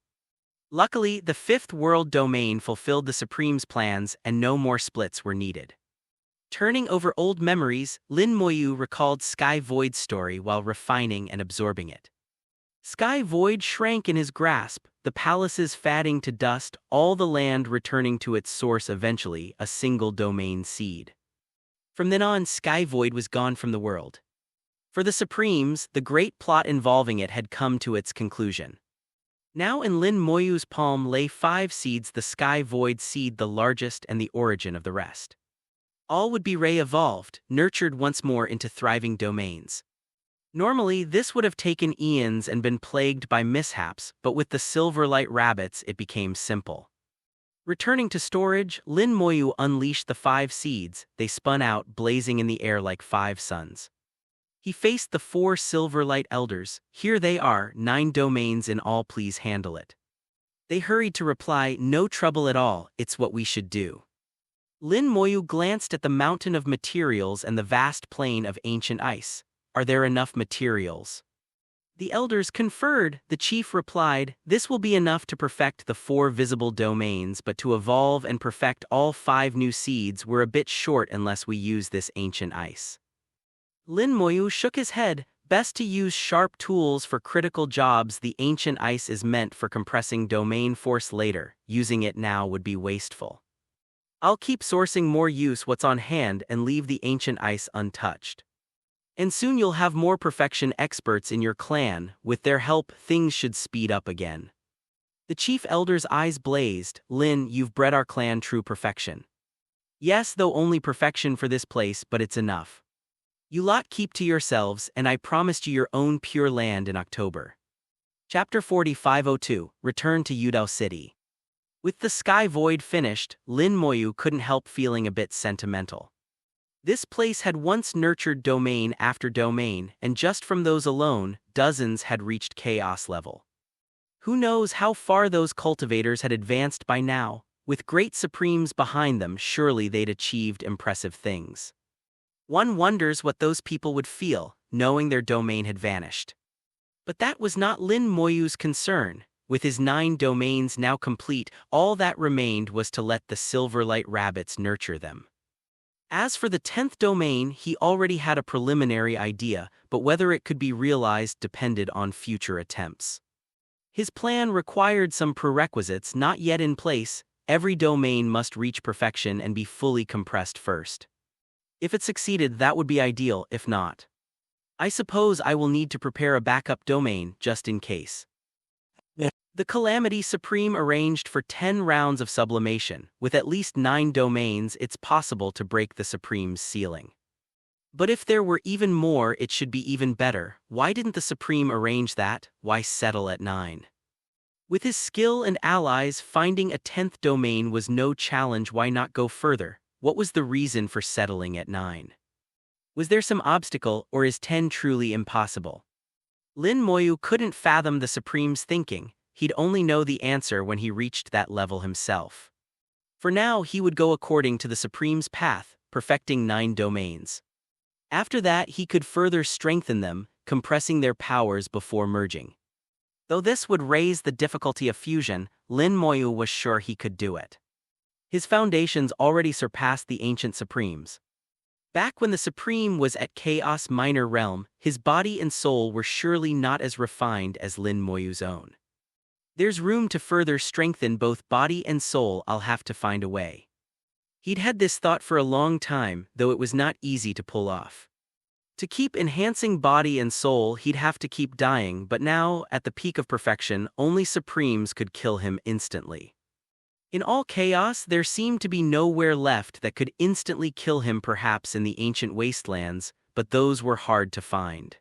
Luckily, the fifth world domain fulfilled the Supreme's plans and no more splits were needed. Turning over old memories, Lin Moyu recalled Sky Void's story while refining and absorbing it. Sky Void shrank in his grasp, the palaces fading to dust, all the land returning to its source eventually, a single domain seed. From then on, Sky Void was gone from the world. For the Supremes, the great plot involving it had come to its conclusion. Now in Lin Moyu's palm lay 5 seeds, the Sky Void seed the largest and the origin of the rest. All would be re-evolved, nurtured once more into thriving domains. Normally, this would have taken eons and been plagued by mishaps, but with the Silverlight rabbits it became simple. Returning to storage, Lin Moyu unleashed the 5 seeds, they spun out, blazing in the air like 5 suns. He faced the 4 Silverlight elders. Here they are, 9 domains in all, please handle it. They hurried to reply, no trouble at all, it's what we should do. Lin Moyu glanced at the mountain of materials and the vast plain of ancient ice. Are there enough materials? The elders conferred. The chief replied, this will be enough to perfect the 4 visible domains, but to evolve and perfect all 5 new seeds we're a bit short unless we use this ancient ice. Lin Moyu shook his head. Best to use sharp tools for critical jobs. The ancient ice is meant for compressing domain force later. Using it now would be wasteful. I'll keep sourcing more use what's on hand and leave the ancient ice untouched. And soon you'll have more perfection experts in your clan. With their help, things should speed up again. The chief elder's eyes blazed. Lin, you've bred our clan true perfection. Yes, though only perfection for this place, but it's enough. You lot keep to yourselves, and I promised you your own pure land in October. Chapter 4502, Return to Yudao City. With the Sky Void finished, Lin Moyu couldn't help feeling a bit sentimental. This place had once nurtured domain after domain, and just from those alone, dozens had reached chaos level. Who knows how far those cultivators had advanced by now? With great Supremes behind them, surely they'd achieved impressive things. One wonders what those people would feel, knowing their domain had vanished. But that was not Lin Moyu's concern. With his 9 domains now complete, all that remained was to let the Silverlight rabbits nurture them. As for the 10th domain, he already had a preliminary idea, but whether it could be realized depended on future attempts. His plan required some prerequisites not yet in place. Every domain must reach perfection and be fully compressed first. If it succeeded, that would be ideal. If not, I suppose I will need to prepare a backup domain just in case. The Calamity Supreme arranged for 10 rounds of sublimation. With at least 9 domains, it's possible to break the Supreme's ceiling. But if there were even more, it should be even better. Why didn't the Supreme arrange that? Why settle at 9? With his skill and allies, finding a 10th domain was no challenge. Why not go further? What was the reason for settling at 9? Was there some obstacle, or is 10 truly impossible? Lin Moyu couldn't fathom the Supreme's thinking. He'd only know the answer when he reached that level himself. For now, he would go according to the Supreme's path, perfecting 9 domains. After that, he could further strengthen them, compressing their powers before merging. Though this would raise the difficulty of fusion, Lin Moyu was sure he could do it. His foundations already surpassed the ancient Supremes. Back when the Supreme was at Chaos Minor Realm, his body and soul were surely not as refined as Lin Moyu's own. There's room to further strengthen both body and soul. I'll have to find a way. He'd had this thought for a long time, though it was not easy to pull off. To keep enhancing body and soul, he'd have to keep dying, but now, at the peak of perfection, only Supremes could kill him instantly. In all chaos, there seemed to be nowhere left that could instantly kill him, perhaps in the ancient wastelands, but those were hard to find.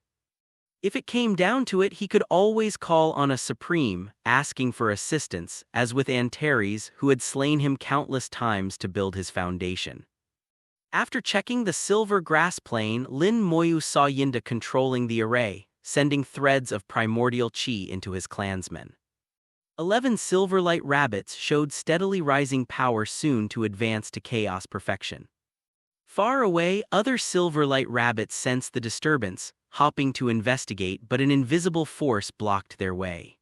If it came down to it, he could always call on a Supreme, asking for assistance, as with Antares, who had slain him countless times to build his foundation. After checking the silver grass plain, Lin Moyu saw Yinda controlling the array, sending threads of primordial chi into his clansmen. 11 Silverlight rabbits showed steadily rising power soon to advance to chaos perfection. Far away, other Silverlight rabbits sensed the disturbance, hopping to investigate, but an invisible force blocked their way.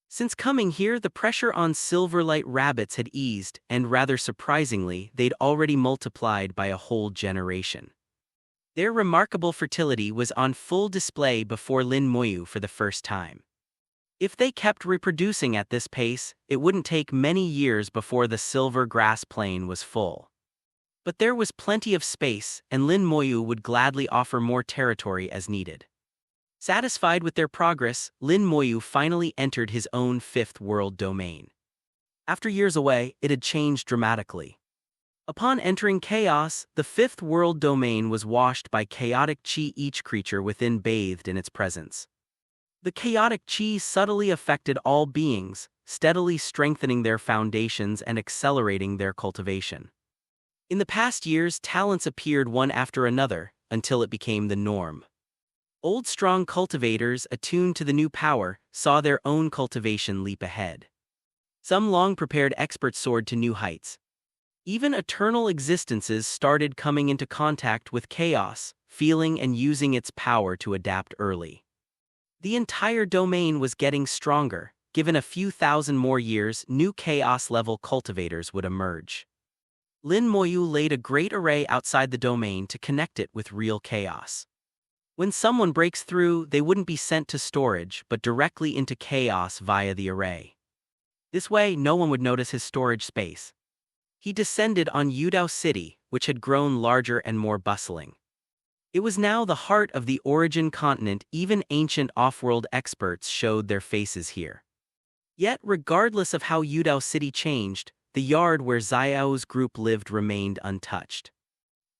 Since coming here, the pressure on Silverlight rabbits had eased, and rather surprisingly, they'd already multiplied by a whole generation. Their remarkable fertility was on full display before Lin Moyu for the first time. If they kept reproducing at this pace, it wouldn't take many years before the silver grass plain was full. But there was plenty of space, and Lin Moyu would gladly offer more territory as needed. Satisfied with their progress, Lin Moyu finally entered his own fifth world domain. After years away, it had changed dramatically. Upon entering chaos, the fifth world domain was washed by chaotic chi, each creature within bathed in its presence. The chaotic chi subtly affected all beings, steadily strengthening their foundations and accelerating their cultivation. In the past years, talents appeared one after another, until it became the norm. Old strong cultivators, attuned to the new power, saw their own cultivation leap ahead. Some long-prepared experts soared to new heights. Even eternal existences started coming into contact with chaos, feeling and using its power to adapt early. The entire domain was getting stronger. Given a few thousand more years, new chaos-level cultivators would emerge. Lin Moyu laid a great array outside the domain to connect it with real chaos. When someone breaks through, they wouldn't be sent to storage, but directly into chaos via the array. This way, no one would notice his storage space. He descended on Yudao City, which had grown larger and more bustling. It was now the heart of the origin continent. Even ancient off-world experts showed their faces here. Yet, regardless of how Yudao City changed, the yard where Xiao's group lived remained untouched.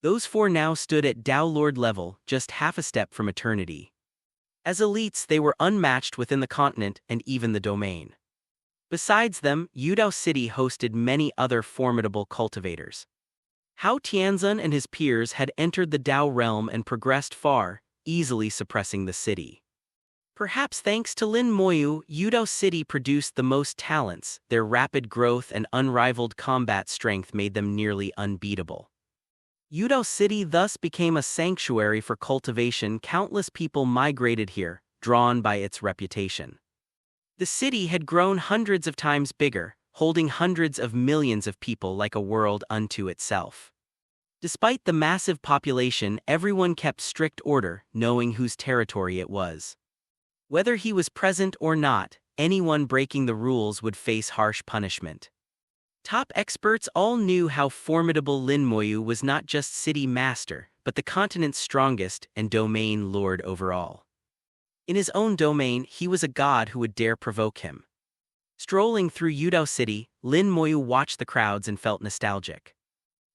Those four now stood at Dao Lord level, just half a step from eternity. As elites, they were unmatched within the continent and even the domain. Besides them, Yudao City hosted many other formidable cultivators. Hao Tianzun and his peers had entered the Dao realm and progressed far, easily suppressing the city. Perhaps thanks to Lin Moyu, Yudao City produced the most talents. Their rapid growth and unrivaled combat strength made them nearly unbeatable. Yudao City thus became a sanctuary for cultivation. Countless people migrated here, drawn by its reputation. The city had grown hundreds of times bigger, holding hundreds of millions of people like a world unto itself. Despite the massive population, everyone kept strict order, knowing whose territory it was. Whether he was present or not, anyone breaking the rules would face harsh punishment. Top experts all knew how formidable Lin Moyu was, not just city master, but the continent's strongest and domain lord overall. In his own domain, he was a god who would dare provoke him. Strolling through Yudao City, Lin Moyu watched the crowds and felt nostalgic.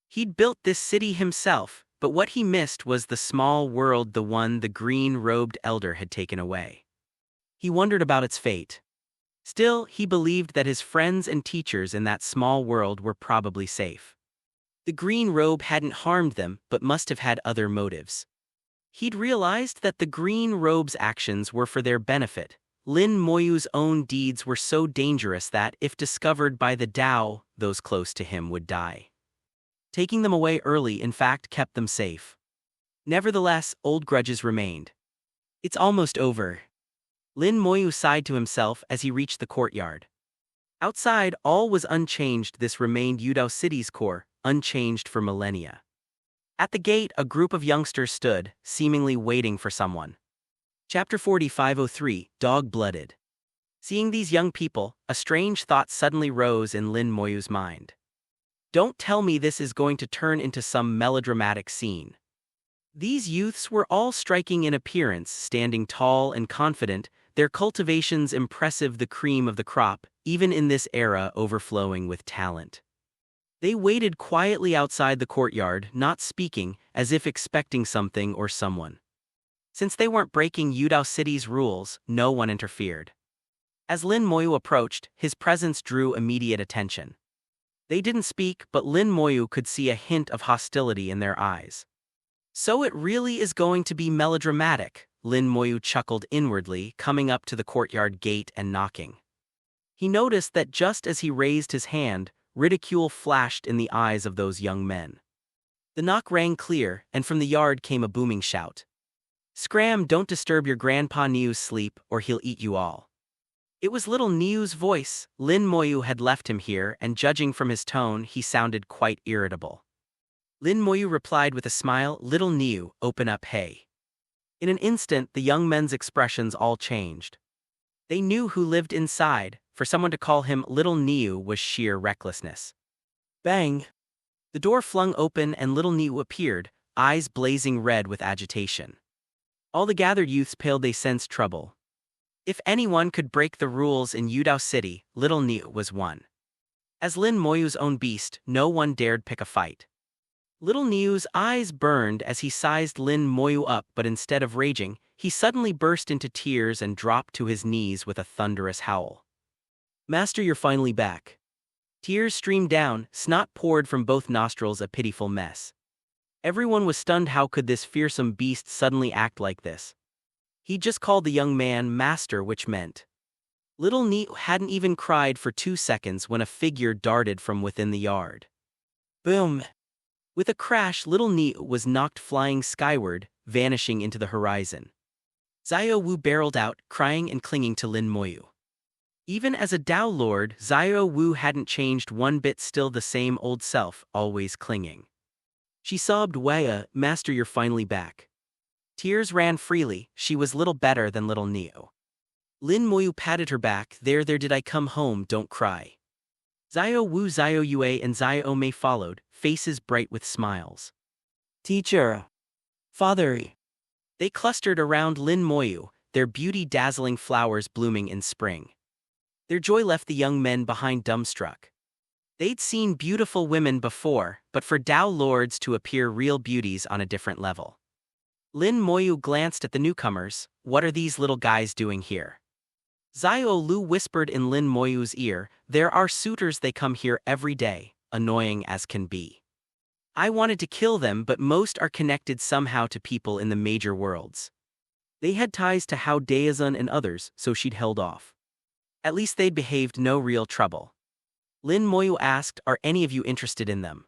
He'd built this city himself, but what he missed was the small world, the one the green-robed elder had taken away. He wondered about its fate. Still, he believed that his friends and teachers in that small world were probably safe. The green robe hadn't harmed them, but must have had other motives. He'd realized that the green robe's actions were for their benefit. Lin Moyu's own deeds were so dangerous that, if discovered by the Dao, those close to him would die. Taking them away early, in fact, kept them safe. Nevertheless, old grudges remained. It's almost over. Lin Moyu sighed to himself as he reached the courtyard. Outside, all was unchanged. This remained Yudao City's core, unchanged for millennia. At the gate, a group of youngsters stood, seemingly waiting for someone. Chapter 4503, Dog-Blooded. Seeing these young people, a strange thought suddenly rose in Lin Moyu's mind. Don't tell me this is going to turn into some melodramatic scene. These youths were all striking in appearance, standing tall and confident, their cultivations impressive, the cream of the crop, even in this era overflowing with talent. They waited quietly outside the courtyard, not speaking, as if expecting something or someone. Since they weren't breaking Yudao City's rules, no one interfered. As Lin Moyu approached, his presence drew immediate attention. They didn't speak, but Lin Moyu could see a hint of hostility in their eyes. So it really is going to be melodramatic, Lin Moyu chuckled inwardly, coming up to the courtyard gate and knocking. He noticed that just as he raised his hand, ridicule flashed in the eyes of those young men. The knock rang clear, and from the yard came a booming shout. "Scram, don't disturb your grandpa Niu's sleep, or he'll eat you all." It was little Niu's voice. Lin Moyu had left him here, and judging from his tone, he sounded quite irritable. Lin Moyu replied with a smile, "Little Niu, open up, hey." In an instant, the young men's expressions all changed. They knew who lived inside. For someone to call him Little Niu was sheer recklessness. Bang! The door flung open and Little Niu appeared, eyes blazing red with agitation. All the gathered youths paled. They sensed trouble. If anyone could break the rules in Yudao City, Little Niu was one. As Lin Moyu's own beast, no one dared pick a fight. Little Niu's eyes burned as he sized Lin Moyu up, but instead of raging, he suddenly burst into tears and dropped to his knees with a thunderous howl. "Master, you're finally back." Tears streamed down, snot poured from both nostrils, a pitiful mess. Everyone was stunned. How could this fearsome beast suddenly act like this? He just called the young man master, which meant. Little Niu hadn't even cried for 2 seconds when a figure darted from within the yard. Boom! With a crash, Little Niu was knocked flying skyward, vanishing into the horizon. Xiao Wu barreled out, crying and clinging to Lin Moyu. Even as a Dao Lord, Xiao Wu hadn't changed one bit, still the same old self, always clinging. She sobbed, "Waya, Master, you're finally back." Tears ran freely. She was little better than Little Niu. Lin Moyu patted her back. There, did I come home, don't cry." Xiao Wu, Xiao Yue and Xiao Mei followed, faces bright with smiles. "Teacher. Father." They clustered around Lin Moyu, their beauty dazzling flowers blooming in spring. Their joy left the young men behind dumbstruck. They'd seen beautiful women before, but for Dao Lords to appear real beauties on a different level. Lin Moyu glanced at the newcomers. "What are these little guys doing here?" Xiao Lu whispered in Lin Moyu's ear, "There are suitors, they come here every day, annoying as can be. I wanted to kill them, but most are connected somehow to people in the major worlds. They had ties to Hao Daizun and others, so she'd held off. At least they'd behaved no real trouble." Lin Moyu asked, "Are any of you interested in them?"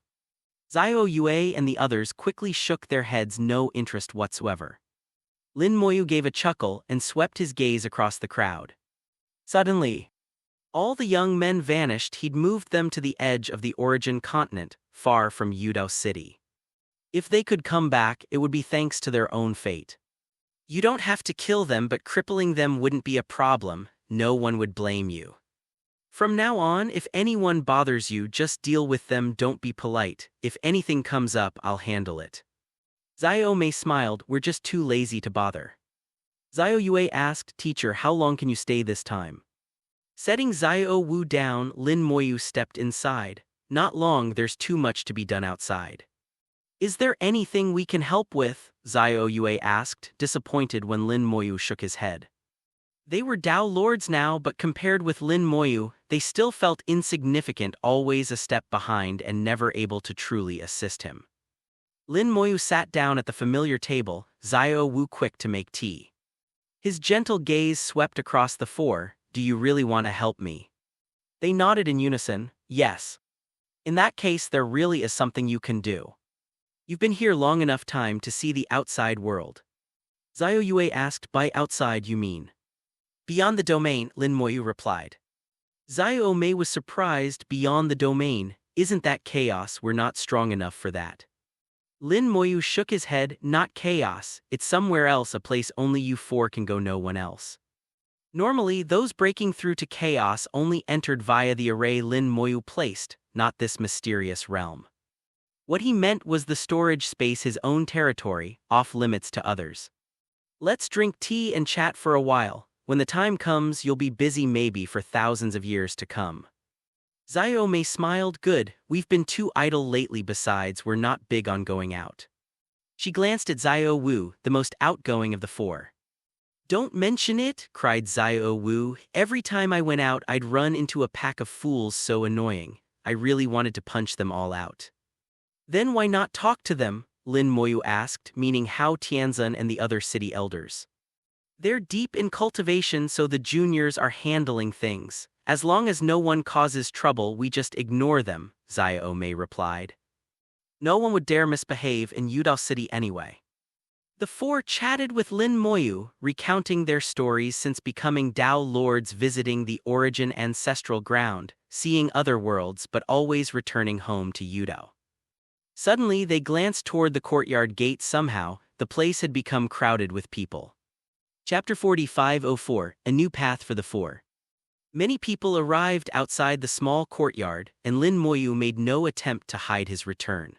Xiao Yue and the others quickly shook their heads, no interest whatsoever. Lin Moyu gave a chuckle and swept his gaze across the crowd. Suddenly, all the young men vanished. He'd moved them to the edge of the origin continent, far from Yudao City. If they could come back, it would be thanks to their own fate. You don't have to kill them, but crippling them wouldn't be a problem. No one would blame you. From now on, if anyone bothers you, just deal with them, don't be polite. If anything comes up, I'll handle it." Xiao Mei smiled, "We're just too lazy to bother." Xiao Yue asked, "Teacher, how long can you stay this time?" Setting Xiao Wu down, Lin Moyu stepped inside. "Not long, there's too much to be done outside." "Is there anything we can help with?" Xiao Yue asked, disappointed when Lin Moyu shook his head. They were Dao Lords now, but compared with Lin Moyu, they still felt insignificant, always a step behind and never able to truly assist him. Lin Moyu sat down at the familiar table, Xiao Wu quick to make tea. His gentle gaze swept across the four. "Do you really want to help me?" They nodded in unison. "Yes. In that case, there really is something you can do. You've been here long enough time to see the outside world." Xiao Yue asked, "By outside you mean?" "Beyond the domain," Lin Moyu replied. Xiao Mei was surprised. "Beyond the domain? Isn't that chaos? We're not strong enough for that." Lin Moyu shook his head. "Not chaos, it's somewhere else, a place only you four can go, no one else. Normally, those breaking through to chaos only entered via the array Lin Moyu placed, not this mysterious realm. What he meant was the storage space, his own territory, off limits to others. Let's drink tea and chat for a while. When the time comes, you'll be busy maybe for thousands of years to come." Xiao Mei smiled. "Good, we've been too idle lately, besides we're not big on going out." She glanced at Xiao Wu, the most outgoing of the four. "Don't mention it," cried Xiao Wu. "Every time I went out, I'd run into a pack of fools so annoying. I really wanted to punch them all out." "Then why not talk to them?" Lin Moyu asked, meaning Hao Tianzun and the other city elders. "They're deep in cultivation, so the juniors are handling things. As long as no one causes trouble, we just ignore them, Xiao Mei replied. No one would dare misbehave in Yudao City anyway. The four chatted with Lin Moyu, recounting their stories since becoming Dao Lords, visiting the origin ancestral ground, seeing other worlds but always returning home to Yudao. Suddenly they glanced toward the courtyard gate. Somehow, the place had become crowded with people. Chapter 4504, A New Path for the Four. Many people arrived outside the small courtyard, and Lin Moyu made no attempt to hide his return.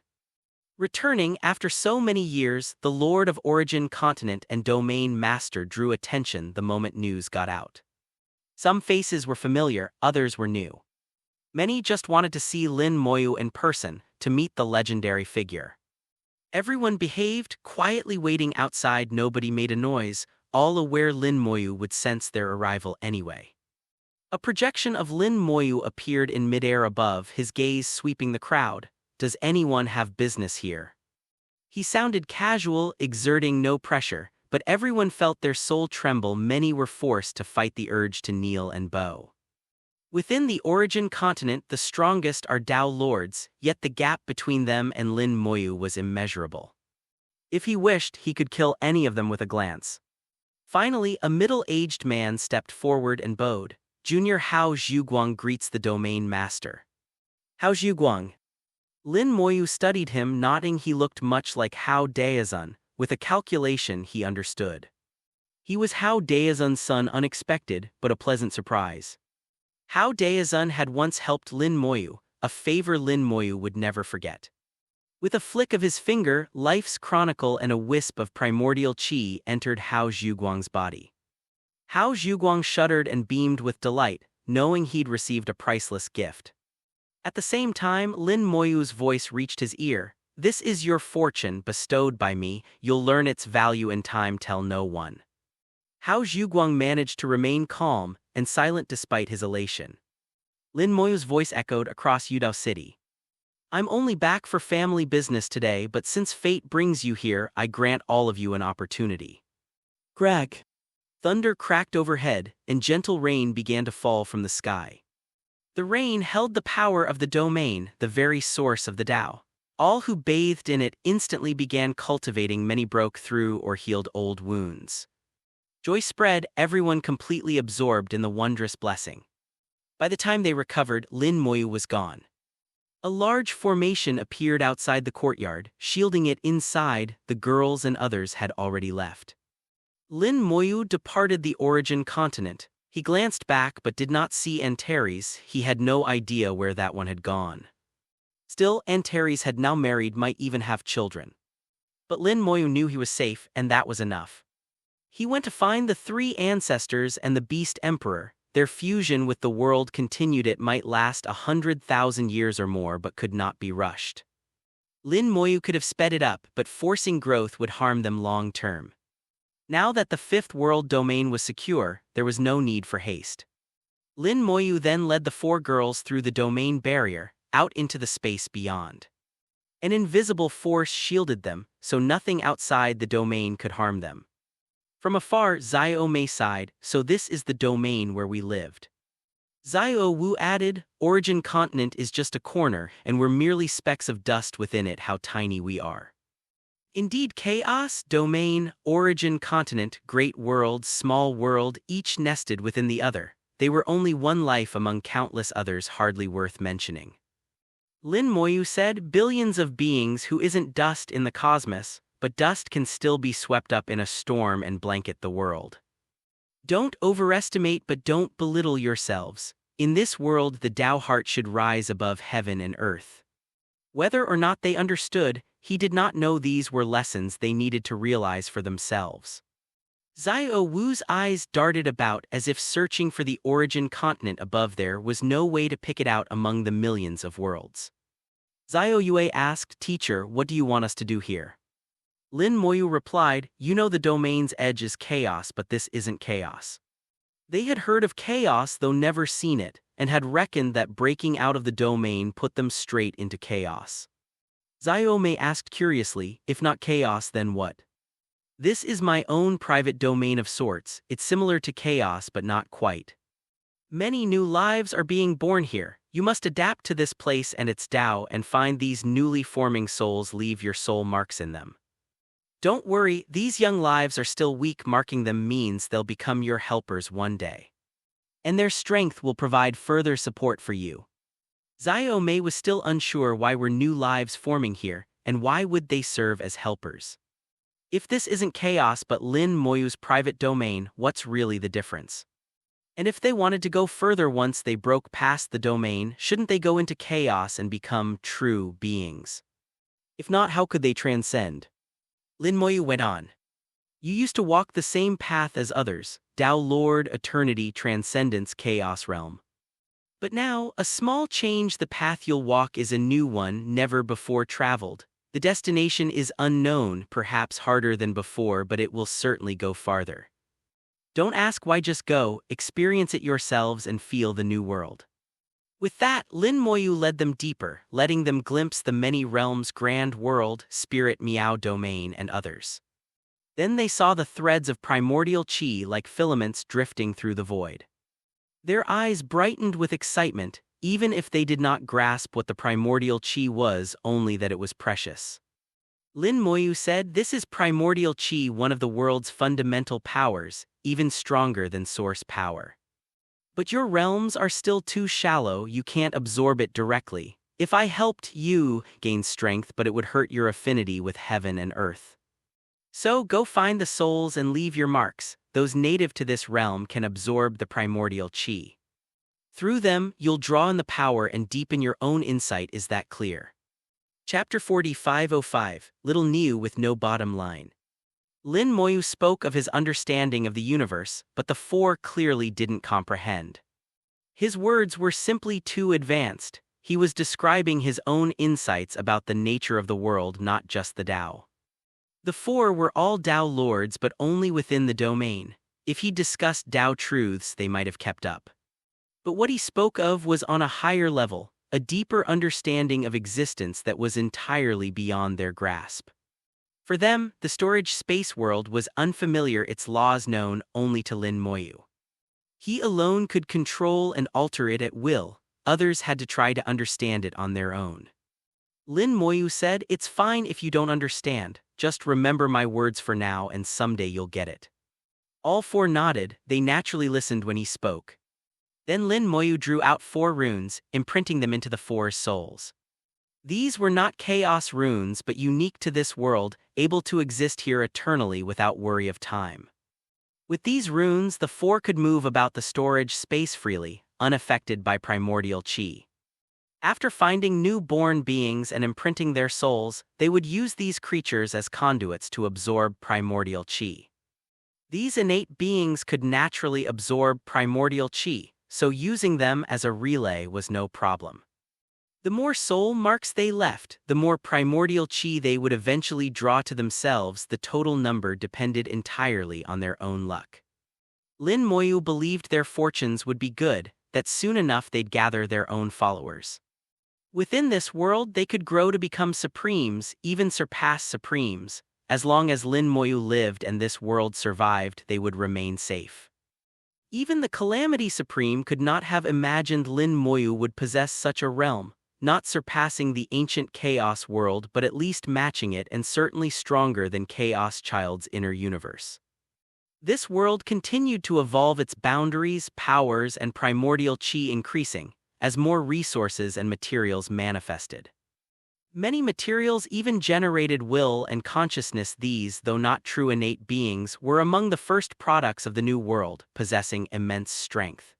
Returning after so many years, the Lord of Origin Continent and Domain Master drew attention the moment news got out. Some faces were familiar, others were new. Many just wanted to see Lin Moyu in person, to meet the legendary figure. Everyone behaved, quietly waiting outside. Nobody made a noise, all aware Lin Moyu would sense their arrival anyway. A projection of Lin Moyu appeared in midair above, his gaze sweeping the crowd. Does anyone have business here? He sounded casual, exerting no pressure, but everyone felt their soul tremble. Many were forced to fight the urge to kneel and bow. Within the Origin Continent, the strongest are Dao Lords, yet the gap between them and Lin Moyu was immeasurable. If he wished, he could kill any of them with a glance. Finally, a middle-aged man stepped forward and bowed. Junior Hao Zhuguang greets the Domain Master. Hao Zhuguang. Lin Moyu studied him, nodding. He looked much like Hao Daizun. With a calculation, he understood. He was Hao Daizun's son, unexpected, but a pleasant surprise. Hao Daizun had once helped Lin Moyu, a favor Lin Moyu would never forget. With a flick of his finger, life's chronicle and a wisp of primordial qi entered Hao Zhuguang's body. Hao Zhuguang shuddered and beamed with delight, knowing he'd received a priceless gift. At the same time, Lin Moyu's voice reached his ear. This is your fortune bestowed by me, you'll learn its value in time, tell no one. Hao Zhuguang managed to remain calm and silent despite his elation. Lin Moyu's voice echoed across Yudao City. I'm only back for family business today, but since fate brings you here, I grant all of you an opportunity. Greg. Thunder cracked overhead, and gentle rain began to fall from the sky. The rain held the power of the domain, the very source of the Tao. All who bathed in it instantly began cultivating. Many broke through or healed old wounds. Joy spread, everyone completely absorbed in the wondrous blessing. By the time they recovered, Lin Moyu was gone. A large formation appeared outside the courtyard, shielding it inside. The girls and others had already left. Lin Moyu departed the Origin Continent. He glanced back but did not see Antares. He had no idea where that one had gone. Still, Antares had now married, might even have children. But Lin Moyu knew he was safe, and that was enough. He went to find the three ancestors and the Beast Emperor. Their fusion with the world continued. It might last 100,000 years or more, but could not be rushed. Lin Moyu could have sped it up, but forcing growth would harm them long term. Now that the fifth world domain was secure, there was no need for haste. Lin Moyu then led the four girls through the domain barrier, out into the space beyond. An invisible force shielded them, so nothing outside the domain could harm them. From afar, Xiao Mei sighed, so this is the domain where we lived. Xiao Wu added, Origin Continent is just a corner, and we're merely specks of dust within it. How tiny we are. Indeed, chaos, domain, origin, continent, great world, small world, each nested within the other. They were only one life among countless others, hardly worth mentioning. Lin Moyu said, billions of beings who isn't dust in the cosmos, but dust can still be swept up in a storm and blanket the world. Don't overestimate but don't belittle yourselves. In this world the Tao heart should rise above heaven and earth. Whether or not they understood, he did not know these were lessons they needed to realize for themselves. Xiao Wu's eyes darted about as if searching for the origin continent above. There was no way to pick it out among the millions of worlds. Xiao Yue asked, Teacher, what do you want us to do here? Lin Moyu replied, You know the domain's edge is chaos, but this isn't chaos. They had heard of chaos though never seen it, and had reckoned that breaking out of the domain put them straight into chaos. Xiao Mei asked curiously, if not chaos then what? This is my own private domain of sorts, it's similar to chaos but not quite. Many new lives are being born here. You must adapt to this place and its Tao and find these newly forming souls leave your soul marks in them. Don't worry, these young lives are still weak. Marking them means they'll become your helpers one day. And their strength will provide further support for you. Zio Mei was still unsure why were new lives forming here, and why would they serve as helpers. If this isn't chaos but Lin Moyu's private domain, what's really the difference? And if they wanted to go further once they broke past the domain, shouldn't they go into chaos and become true beings? If not, how could they transcend? Lin Moyu went on. You used to walk the same path as others, Tao Lord, Eternity, Transcendence, Chaos Realm. But now, a small change. The path you'll walk is a new one, never before traveled. The destination is unknown, perhaps harder than before, but it will certainly go farther. Don't ask why, just go, experience it yourselves and feel the new world. With that, Lin Moyu led them deeper, letting them glimpse the many realms, grand world, spirit Miao domain, and others. Then they saw the threads of primordial qi like filaments drifting through the void. Their eyes brightened with excitement, even if they did not grasp what the primordial qi was, only that it was precious. Lin Moyu said, "This is primordial qi, one of the world's fundamental powers, even stronger than source power. But your realms are still too shallow, you can't absorb it directly. If I helped you gain strength, but it would hurt your affinity with heaven and earth. So go find the souls and leave your marks. Those native to this realm can absorb the primordial qi. Through them, you'll draw in the power and deepen your own insight. Is that clear?" Chapter 4505, Little Niu with No Bottom Line. Lin Moyu spoke of his understanding of the universe, but the four clearly didn't comprehend. His words were simply too advanced. He was describing his own insights about the nature of the world, not just the Tao. The four were all Tao lords, but only within the domain. If he discussed Tao truths, they might have kept up. But what he spoke of was on a higher level, a deeper understanding of existence that was entirely beyond their grasp. For them, the storage space world was unfamiliar, its laws known only to Lin Moyu. He alone could control and alter it at will. Others had to try to understand it on their own. Lin Moyu said, "It's fine if you don't understand, just remember my words for now and someday you'll get it." All four nodded. They naturally listened when he spoke. Then Lin Moyu drew out 4 runes, imprinting them into the 4 souls. These were not chaos runes but unique to this world, able to exist here eternally without worry of time. With these runes, the 4 could move about the storage space freely, unaffected by primordial qi. After finding new-born beings and imprinting their souls, they would use these creatures as conduits to absorb primordial qi. These innate beings could naturally absorb primordial qi, so using them as a relay was no problem. The more soul marks they left, the more primordial qi they would eventually draw to themselves. The total number depended entirely on their own luck. Lin Moyu believed their fortunes would be good, that soon enough they'd gather their own followers. Within this world they could grow to become supremes, even surpass supremes. As long as Lin Moyu lived and this world survived, they would remain safe. Even the Calamity Supreme could not have imagined Lin Moyu would possess such a realm, not surpassing the ancient Chaos world but at least matching it, and certainly stronger than Chaos Child's inner universe. This world continued to evolve, its boundaries, powers, and primordial qi increasing, as more resources and materials manifested. Many materials even generated will and consciousness. These, though not true innate beings, were among the first products of the new world, possessing immense strength.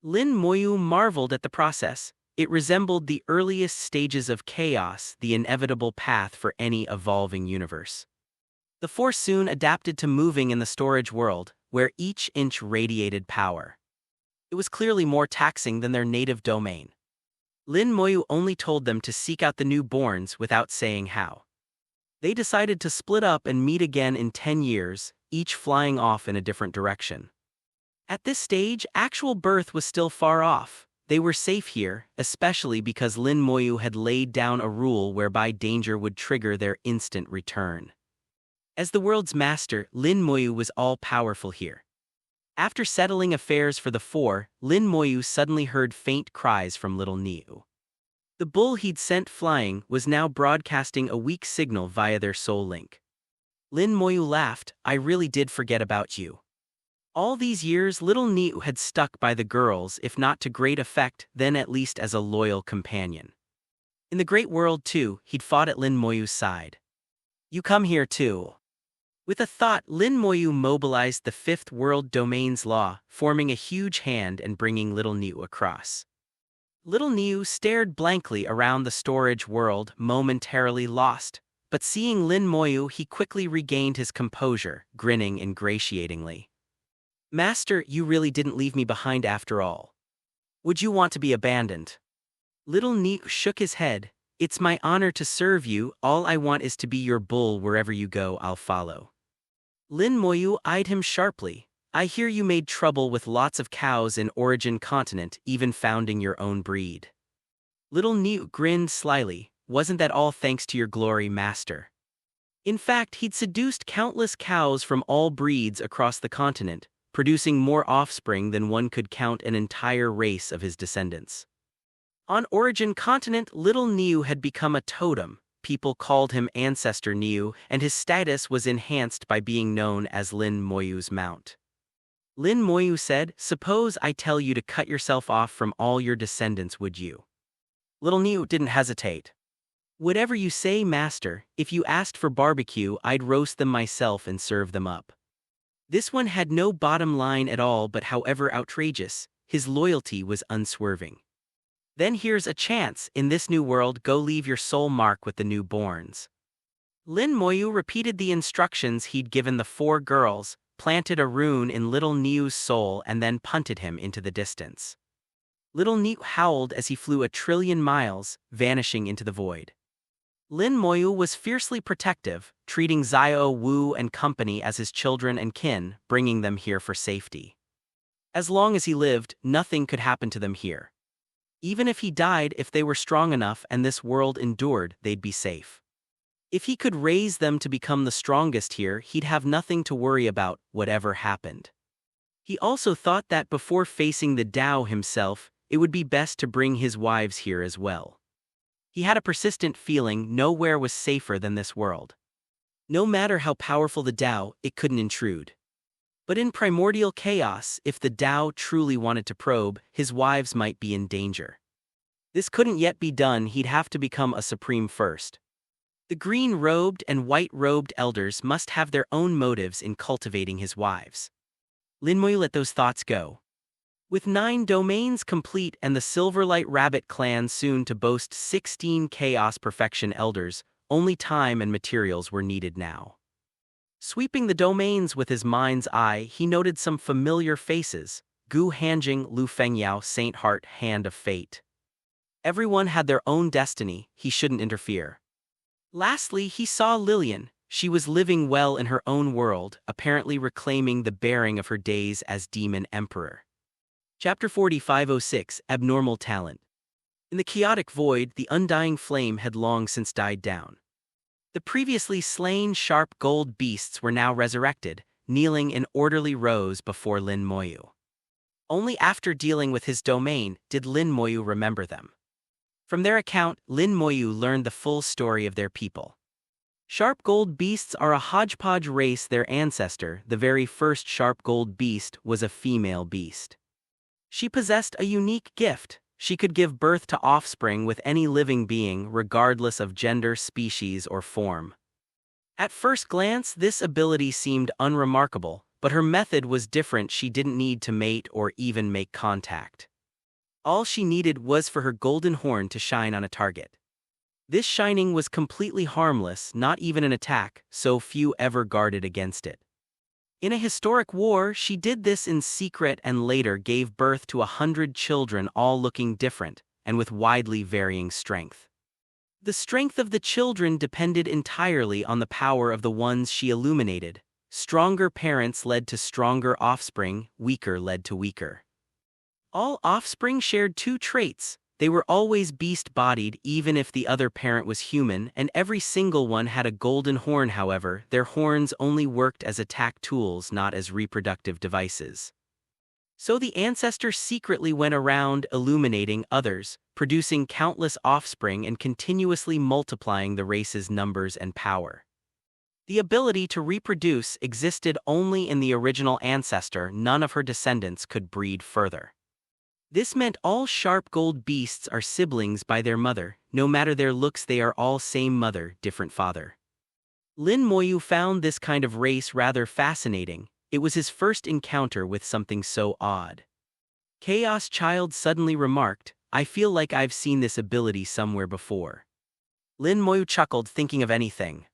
Lin Moyu marveled at the process. It resembled the earliest stages of chaos, the inevitable path for any evolving universe. The 4 soon adapted to moving in the storage world, where each inch radiated power. It was clearly more taxing than their native domain. Lin Moyu only told them to seek out the newborns without saying how. They decided to split up and meet again in 10 years, each flying off in a different direction. At this stage, actual birth was still far off. They were safe here, especially because Lin Moyu had laid down a rule whereby danger would trigger their instant return. As the world's master, Lin Moyu was all-powerful here. After settling affairs for the four, Lin Moyu suddenly heard faint cries from little Niu. The bull he'd sent flying was now broadcasting a weak signal via their soul link. Lin Moyu laughed, "I really did forget about you." All these years little Niu had stuck by the girls, if not to great effect, then at least as a loyal companion. In the great world too, he'd fought at Lin Moyu's side. "You come here too." With a thought, Lin Moyu mobilized the Fifth World Domains Law, forming a huge hand and bringing little Niu across. Little Niu stared blankly around the storage world, momentarily lost, but seeing Lin Moyu he quickly regained his composure, grinning ingratiatingly. "Master, you really didn't leave me behind after all. Would you want to be abandoned?" Little Niu shook his head. "It's my honor to serve you, all I want is to be your bull. Wherever you go, I'll follow." Lin Moyu eyed him sharply. "I hear you made trouble with lots of cows in Origin Continent, even founding your own breed." Little Niu grinned slyly. "Wasn't that all thanks to your glory, master?" In fact, he'd seduced countless cows from all breeds across the continent, producing more offspring than one could count an entire race of his descendants. On Origin Continent, little Niu had become a totem. People called him Ancestor Niu, and his status was enhanced by being known as Lin Moyu's mount. Lin Moyu said, "Suppose I tell you to cut yourself off from all your descendants, would you?" Little Niu didn't hesitate. "Whatever you say, master. If you asked for barbecue, I'd roast them myself and serve them up." This one had no bottom line at all, but however outrageous, his loyalty was unswerving. "Then here's a chance. In this new world, go leave your soul mark with the newborns." Lin Moyu repeated the instructions he'd given the four girls, planted a rune in little Niu's soul and then punted him into the distance. Little Niu howled as he flew 1,000,000,000 miles, vanishing into the void. Lin Moyu was fiercely protective, treating Xiao Wu and company as his children and kin, bringing them here for safety. As long as he lived, nothing could happen to them here. Even if he died, if they were strong enough and this world endured, they'd be safe. If he could raise them to become the strongest here, he'd have nothing to worry about, whatever happened. He also thought that before facing the Tao himself, it would be best to bring his wives here as well. He had a persistent feeling nowhere was safer than this world. No matter how powerful the Tao, it couldn't intrude. But in primordial chaos, if the Tao truly wanted to probe, his wives might be in danger. This couldn't yet be done. He'd have to become a supreme first. The green-robed and white-robed elders must have their own motives in cultivating his wives. Lin Moyu let those thoughts go. With 9 domains complete and the Silverlight Rabbit clan soon to boast 16 Chaos Perfection elders, only time and materials were needed now. Sweeping the domains with his mind's eye, he noted some familiar faces: Gu Hanjing, Lu Fengyao, Saint Heart, Hand of Fate. Everyone had their own destiny, he shouldn't interfere. Lastly, he saw Lillian. She was living well in her own world, apparently reclaiming the bearing of her days as Demon Emperor. Chapter 4506, Abnormal Talent. In the chaotic void, the undying flame had long since died down. The previously slain sharp gold beasts were now resurrected, kneeling in orderly rows before Lin Moyu. Only after dealing with his domain did Lin Moyu remember them. From their account, Lin Moyu learned the full story of their people. Sharp gold beasts are a hodgepodge race. Their ancestor, the very first sharp gold beast, was a female beast. She possessed a unique gift. She could give birth to offspring with any living being, regardless of gender, species, or form. At first glance, this ability seemed unremarkable, but her method was different. She didn't need to mate or even make contact. All she needed was for her golden horn to shine on a target. This shining was completely harmless, not even an attack, so few ever guarded against it. In a historic war, she did this in secret and later gave birth to 100 children, all looking different and with widely varying strength. The strength of the children depended entirely on the power of the ones she illuminated. Stronger parents led to stronger offspring, weaker led to weaker. All offspring shared 2 traits. They were always beast-bodied even if the other parent was human, and every single one had a golden horn. However, their horns only worked as attack tools, not as reproductive devices. So the ancestor secretly went around illuminating others, producing countless offspring and continuously multiplying the race's numbers and power. The ability to reproduce existed only in the original ancestor. None of her descendants could breed further. This meant all sharp gold beasts are siblings by their mother. No matter their looks, they are all same mother, different father. Lin Moyu found this kind of race rather fascinating. It was his first encounter with something so odd. Chaos Child suddenly remarked, "I feel like I've seen this ability somewhere before." Lin Moyu chuckled, thinking of anything.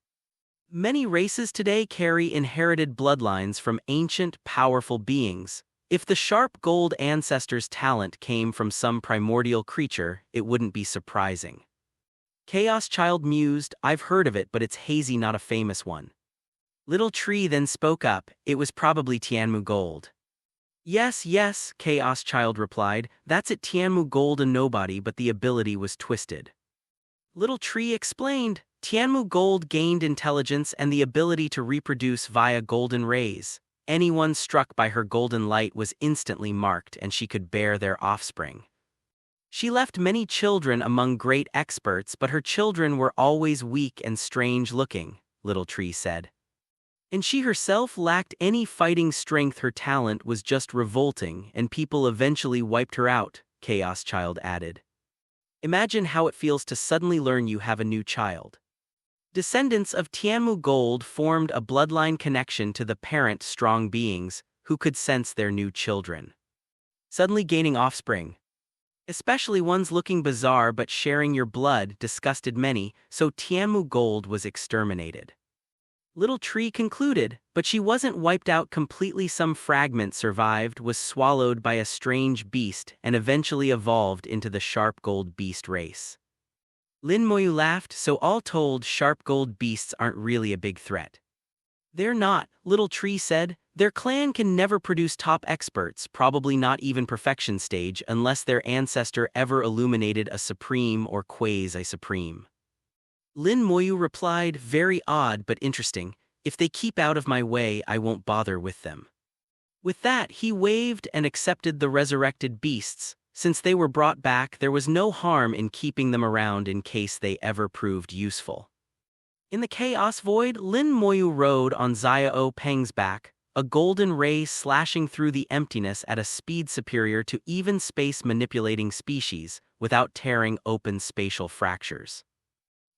Many races today carry inherited bloodlines from ancient, powerful beings. If the sharp gold ancestor's talent came from some primordial creature, it wouldn't be surprising. Chaos Child mused, "I've heard of it, but it's hazy, not a famous one." Little Tree then spoke up, "It was probably Tianmu Gold." Yes, yes, Chaos Child replied, "That's it, Tianmu Gold, a nobody, but the ability was twisted." Little Tree explained, "Tianmu Gold gained intelligence and the ability to reproduce via golden rays. Anyone struck by her golden light was instantly marked, and she could bear their offspring. She left many children among great experts, but her children were always weak and strange-looking," Little Tree said. "And she herself lacked any fighting strength. Her talent was just revolting, and people eventually wiped her out," Chaos Child added. "Imagine how it feels to suddenly learn you have a new child." Descendants of Tianmu Gold formed a bloodline connection to the parent, strong beings who could sense their new children. Suddenly gaining offspring, especially ones looking bizarre but sharing your blood, disgusted many, so Tianmu Gold was exterminated. Little Tree concluded, "But she wasn't wiped out completely. Some fragment survived, was swallowed by a strange beast, and eventually evolved into the sharp gold beast race." Lin Moyu laughed, "So all told, sharp gold beasts aren't really a big threat." "They're not," Little Tree said. "Their clan can never produce top experts, probably not even perfection stage, unless their ancestor ever illuminated a supreme or quasi-supreme." Lin Moyu replied, "Very odd but interesting. If they keep out of my way, I won't bother with them." With that, he waved and accepted the resurrected beasts. Since they were brought back, there was no harm in keeping them around in case they ever proved useful. In the Chaos Void, Lin Moyu rode on Xiao Peng's back, a golden ray slashing through the emptiness at a speed superior to even space-manipulating species, without tearing open spatial fractures.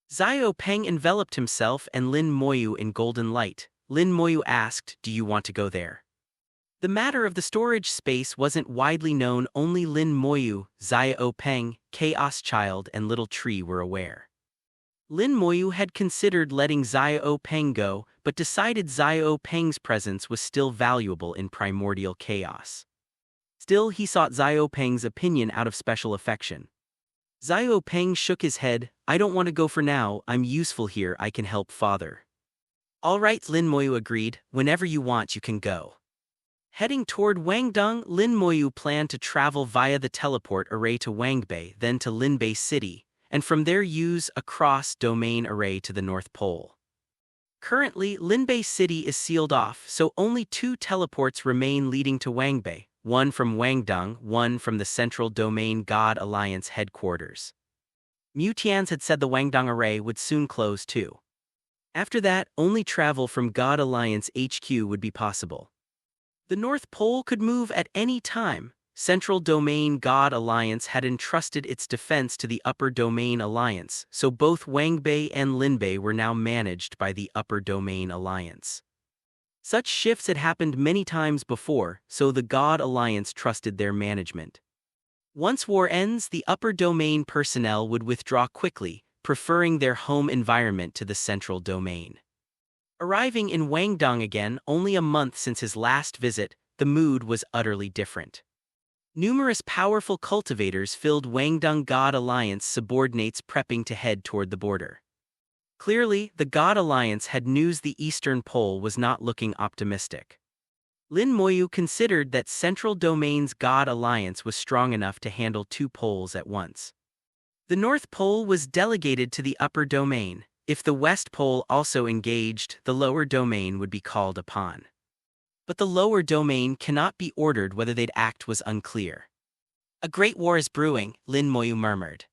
Xiao Peng enveloped himself and Lin Moyu in golden light. Lin Moyu asked, "Do you want to go there?" The matter of the storage space wasn't widely known. Only Lin Moyu, Xiao Peng, Chaos Child, and Little Tree were aware. Lin Moyu had considered letting Xiao Peng go, but decided Xiao Peng's presence was still valuable in primordial chaos. Still, he sought Xiao Peng's opinion out of special affection. Xiao Peng shook his head, "I don't want to go for now. I'm useful here. I can help father." "All right," Lin Moyu agreed. "Whenever you want, you can go." Heading toward Wangdong, Lin Moyu planned to travel via the teleport array to Wangbei, then to Linbei City, and from there use a cross-domain array to the North Pole. Currently, Linbei City is sealed off, so only 2 teleports remain leading to Wangbei, one from Wangdong, one from the Central Domain God Alliance headquarters. Mutians had said the Wangdong array would soon close too. After that, only travel from God Alliance HQ would be possible. The North Pole could move at any time. Central Domain God Alliance had entrusted its defense to the Upper Domain Alliance, so both Wangbei and Linbei were now managed by the Upper Domain Alliance. Such shifts had happened many times before, so the God Alliance trusted their management. Once war ends, the Upper Domain personnel would withdraw quickly, preferring their home environment to the Central Domain. Arriving in Wangdong again, only a month since his last visit, the mood was utterly different. Numerous powerful cultivators filled Wangdong God Alliance subordinates prepping to head toward the border. Clearly, the God Alliance had news the Eastern Pole was not looking optimistic. Lin Moyu considered that Central Domain's God Alliance was strong enough to handle 2 poles at once. The North Pole was delegated to the Upper Domain. If the West Pole also engaged, the Lower Domain would be called upon. but the lower domain cannot be ordered. Whether they'd act was unclear. A great war is brewing, Lin Moyu murmured.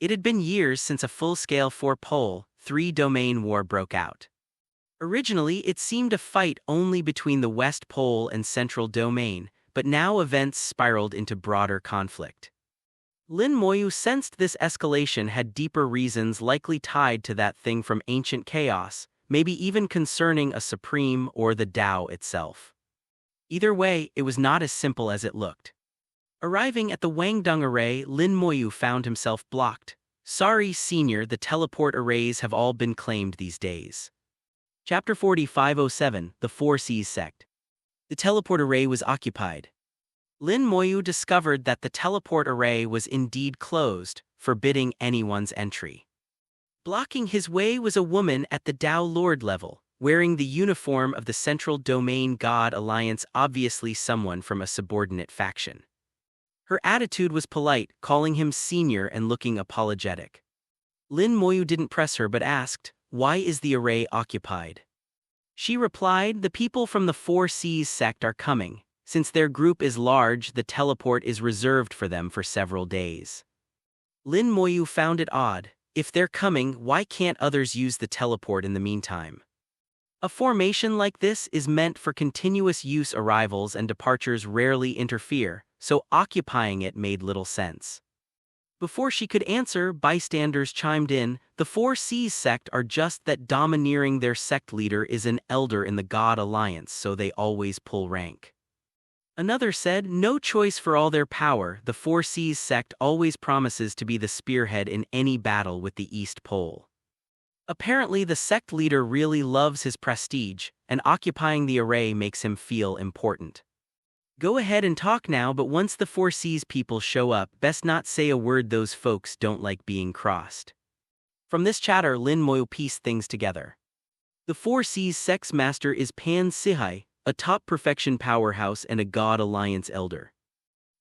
It had been years since a full-scale 4-pole, 3-domain war broke out. Originally, it seemed a fight only between the West Pole and Central Domain, but now events spiraled into broader conflict. Lin Moyu sensed this escalation had deeper reasons likely tied to that thing from ancient chaos, maybe even concerning a supreme or the Tao itself. Either way, it was not as simple as it looked. Arriving at the Wangdong array, Lin Moyu found himself blocked. Sorry, Senior, the teleport arrays have all been claimed these days. Chapter 4507, The Four Seas Sect. The teleport array was occupied. Lin Moyu discovered that the teleport array was indeed closed, forbidding anyone's entry. Blocking his way was a woman at the Tao Lord level, wearing the uniform of the Central Domain God Alliance, obviously someone from a subordinate faction. Her attitude was polite, calling him Senior and looking apologetic. Lin Moyu didn't press her but asked, "Why is the array occupied?" She replied, "The people from the Four Seas sect are coming. Since their group is large, the teleport is reserved for them for several days." Lin Moyu found it odd. If they're coming, why can't others use the teleport in the meantime? A formation like this is meant for continuous use. Arrivals and departures rarely interfere, so occupying it made little sense. Before she could answer, bystanders chimed in, "The Four Seas sect are just that domineering. Their sect leader is an elder in the God Alliance, so they always pull rank." Another said, "No choice for all their power. The Four Seas sect always promises to be the spearhead in any battle with the East Pole." Apparently the sect leader really loves his prestige, and occupying the array makes him feel important. "Go ahead and talk now, but once the Four Seas people show up, best not say a word. Those folks don't like being crossed." From this chatter, Lin Moyu pieced things together. The Four Seas sect's master is Pan Sihai, a top perfection powerhouse and a God Alliance elder.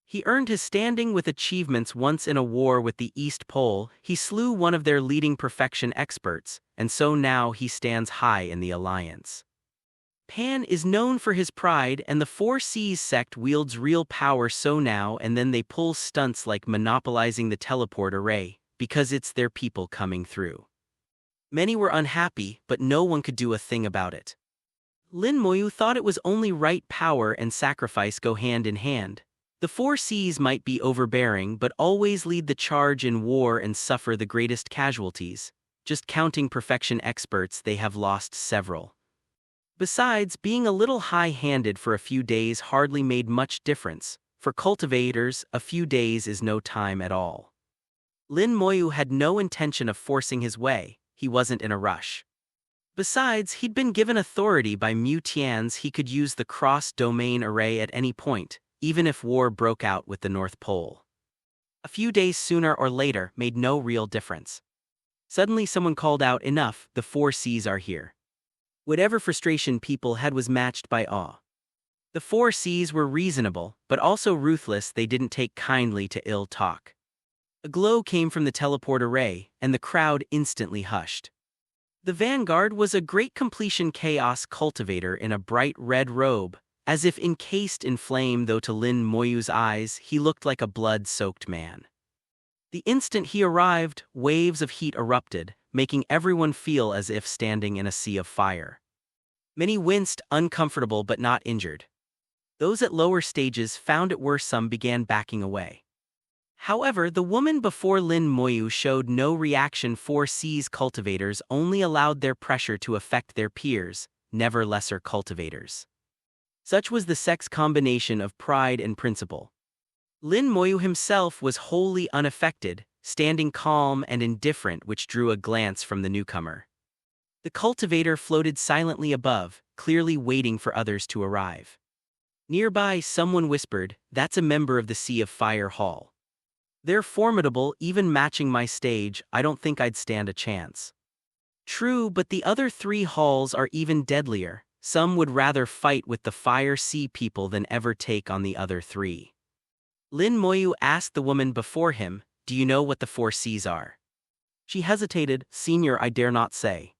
He earned his standing with achievements once in a war with the East Pole. He slew one of their leading perfection experts, and so now he stands high in the Alliance. Pan is known for his pride, and the Four Seas sect wields real power. So now and then they pull stunts like monopolizing the teleport array, because it's their people coming through. Many were unhappy, but no one could do a thing about it. Lin Moyu thought it was only right. Power and sacrifice go hand in hand. The Four Seas might be overbearing but always lead the charge in war and suffer the greatest casualties. Just counting perfection experts, they have lost several. Besides, being a little high-handed for a few days hardly made much difference. For cultivators, a few days is no time at all. Lin Moyu had no intention of forcing his way. He wasn't in a rush. Besides, he'd been given authority by Mu Tian's. He could use the cross-domain array at any point, even if war broke out with the North Pole. A few days sooner or later made no real difference. Suddenly someone called out, "Enough, the Four Seas are here." Whatever frustration people had was matched by awe. The Four Seas were reasonable, but also ruthless. They didn't take kindly to ill talk. A glow came from the teleport array, and the crowd instantly hushed. The vanguard was a great completion chaos cultivator in a bright red robe, as if encased in flame, though to Lin Moyu's eyes he looked like a blood-soaked man. The instant he arrived, waves of heat erupted, making everyone feel as if standing in a sea of fire. Many winced, uncomfortable but not injured. Those at lower stages found it worse. Some began backing away. However, the woman before Lin Moyu showed no reaction. Four Seas cultivators only allowed their pressure to affect their peers, never lesser cultivators. Such was the sect's combination of pride and principle. Lin Moyu himself was wholly unaffected, standing calm and indifferent, which drew a glance from the newcomer. The cultivator floated silently above, clearly waiting for others to arrive. Nearby, someone whispered, "That's a member of the Sea of Fire Hall. They're formidable, even matching my stage. I don't think I'd stand a chance." True, but the other 3 halls are even deadlier. Some would rather fight with the Fire Sea people than ever take on the other 3. Lin Moyu asked the woman before him, "Do you know what the Four Seas are?" She hesitated. "Senior, I dare not say."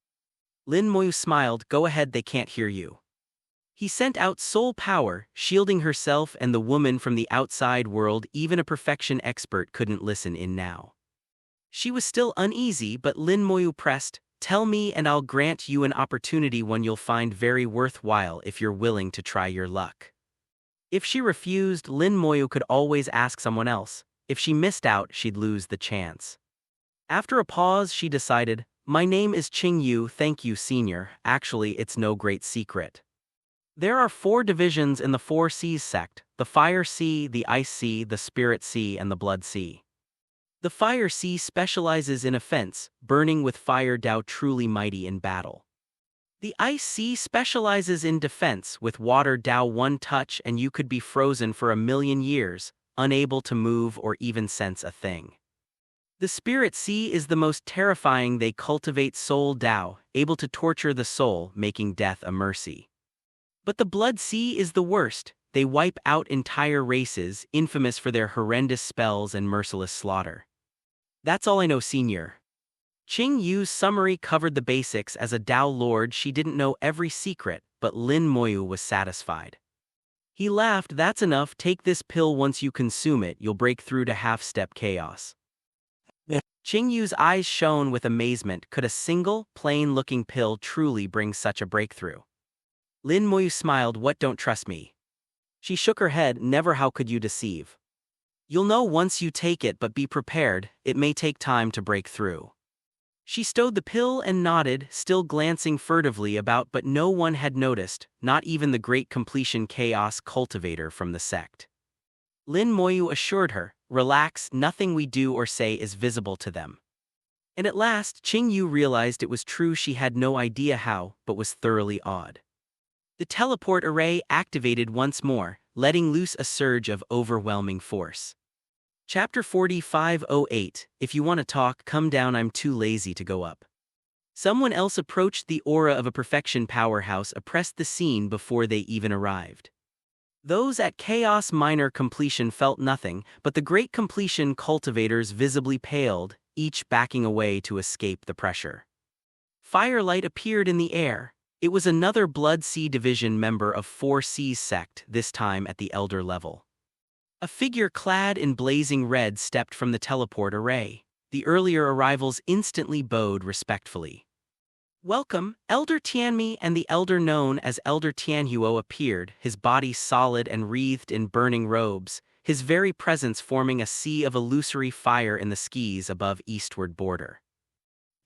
Lin Moyu smiled, "Go ahead, they can't hear you." He sent out soul power, shielding herself and the woman from the outside world. Even a perfection expert couldn't listen in now. She was still uneasy, but Lin Moyu pressed, "Tell me and I'll grant you an opportunity, one you'll find very worthwhile if you're willing to try your luck." If she refused, Lin Moyu could always ask someone else. If she missed out, she'd lose the chance. After a pause, she decided, "My name is Qing Yu, thank you, senior. Actually, it's no great secret. There are 4 divisions in the 4 Seas sect: the Fire Sea, the Ice Sea, the Spirit Sea, and the Blood Sea. The Fire Sea specializes in offense, burning with fire, Dao truly mighty in battle. The Ice Sea specializes in defense, with water, Dao one touch and you could be frozen for 1,000,000 years, unable to move or even sense a thing. The Spirit Sea is the most terrifying, they cultivate soul Dao, able to torture the soul, making death a mercy. But the Blood Sea is the worst, they wipe out entire races, infamous for their horrendous spells and merciless slaughter. That's all I know, senior. Qing Yu's summary covered the basics. As a Dao Lord, she didn't know every secret, but Lin Moyu was satisfied. He laughed, "That's enough, take this pill. Once you consume it, you'll break through to half-step chaos." Qing Yu's eyes shone with amazement. Could a single, plain-looking pill truly bring such a breakthrough? Lin Moyu smiled, "What, don't trust me?" She shook her head, "Never, how could you deceive? You'll know once you take it, but be prepared, it may take time to break through." She stowed the pill and nodded, still glancing furtively about, but no one had noticed, not even the great completion chaos cultivator from the sect. Lin Moyu assured her, "Relax, nothing we do or say is visible to them." And at last, Qing Yu realized it was true. She had no idea how, but was thoroughly awed. The teleport array activated once more, letting loose a surge of overwhelming force. Chapter 4508, If you want to talk, come down, I'm too lazy to go up. Someone else approached. The aura of a perfection powerhouse oppressed the scene before they even arrived. Those at Chaos Minor Completion felt nothing, but the Great Completion cultivators visibly paled, each backing away to escape the pressure. Firelight appeared in the air. It was another Blood Sea Division member of 4 Seas sect, this time at the Elder level. A figure clad in blazing red stepped from the teleport array. The earlier arrivals instantly bowed respectfully. "Welcome, Elder Tianmi," and the elder known as Elder Tianhuo appeared, his body solid and wreathed in burning robes, his very presence forming a sea of illusory fire in the skies above eastward border.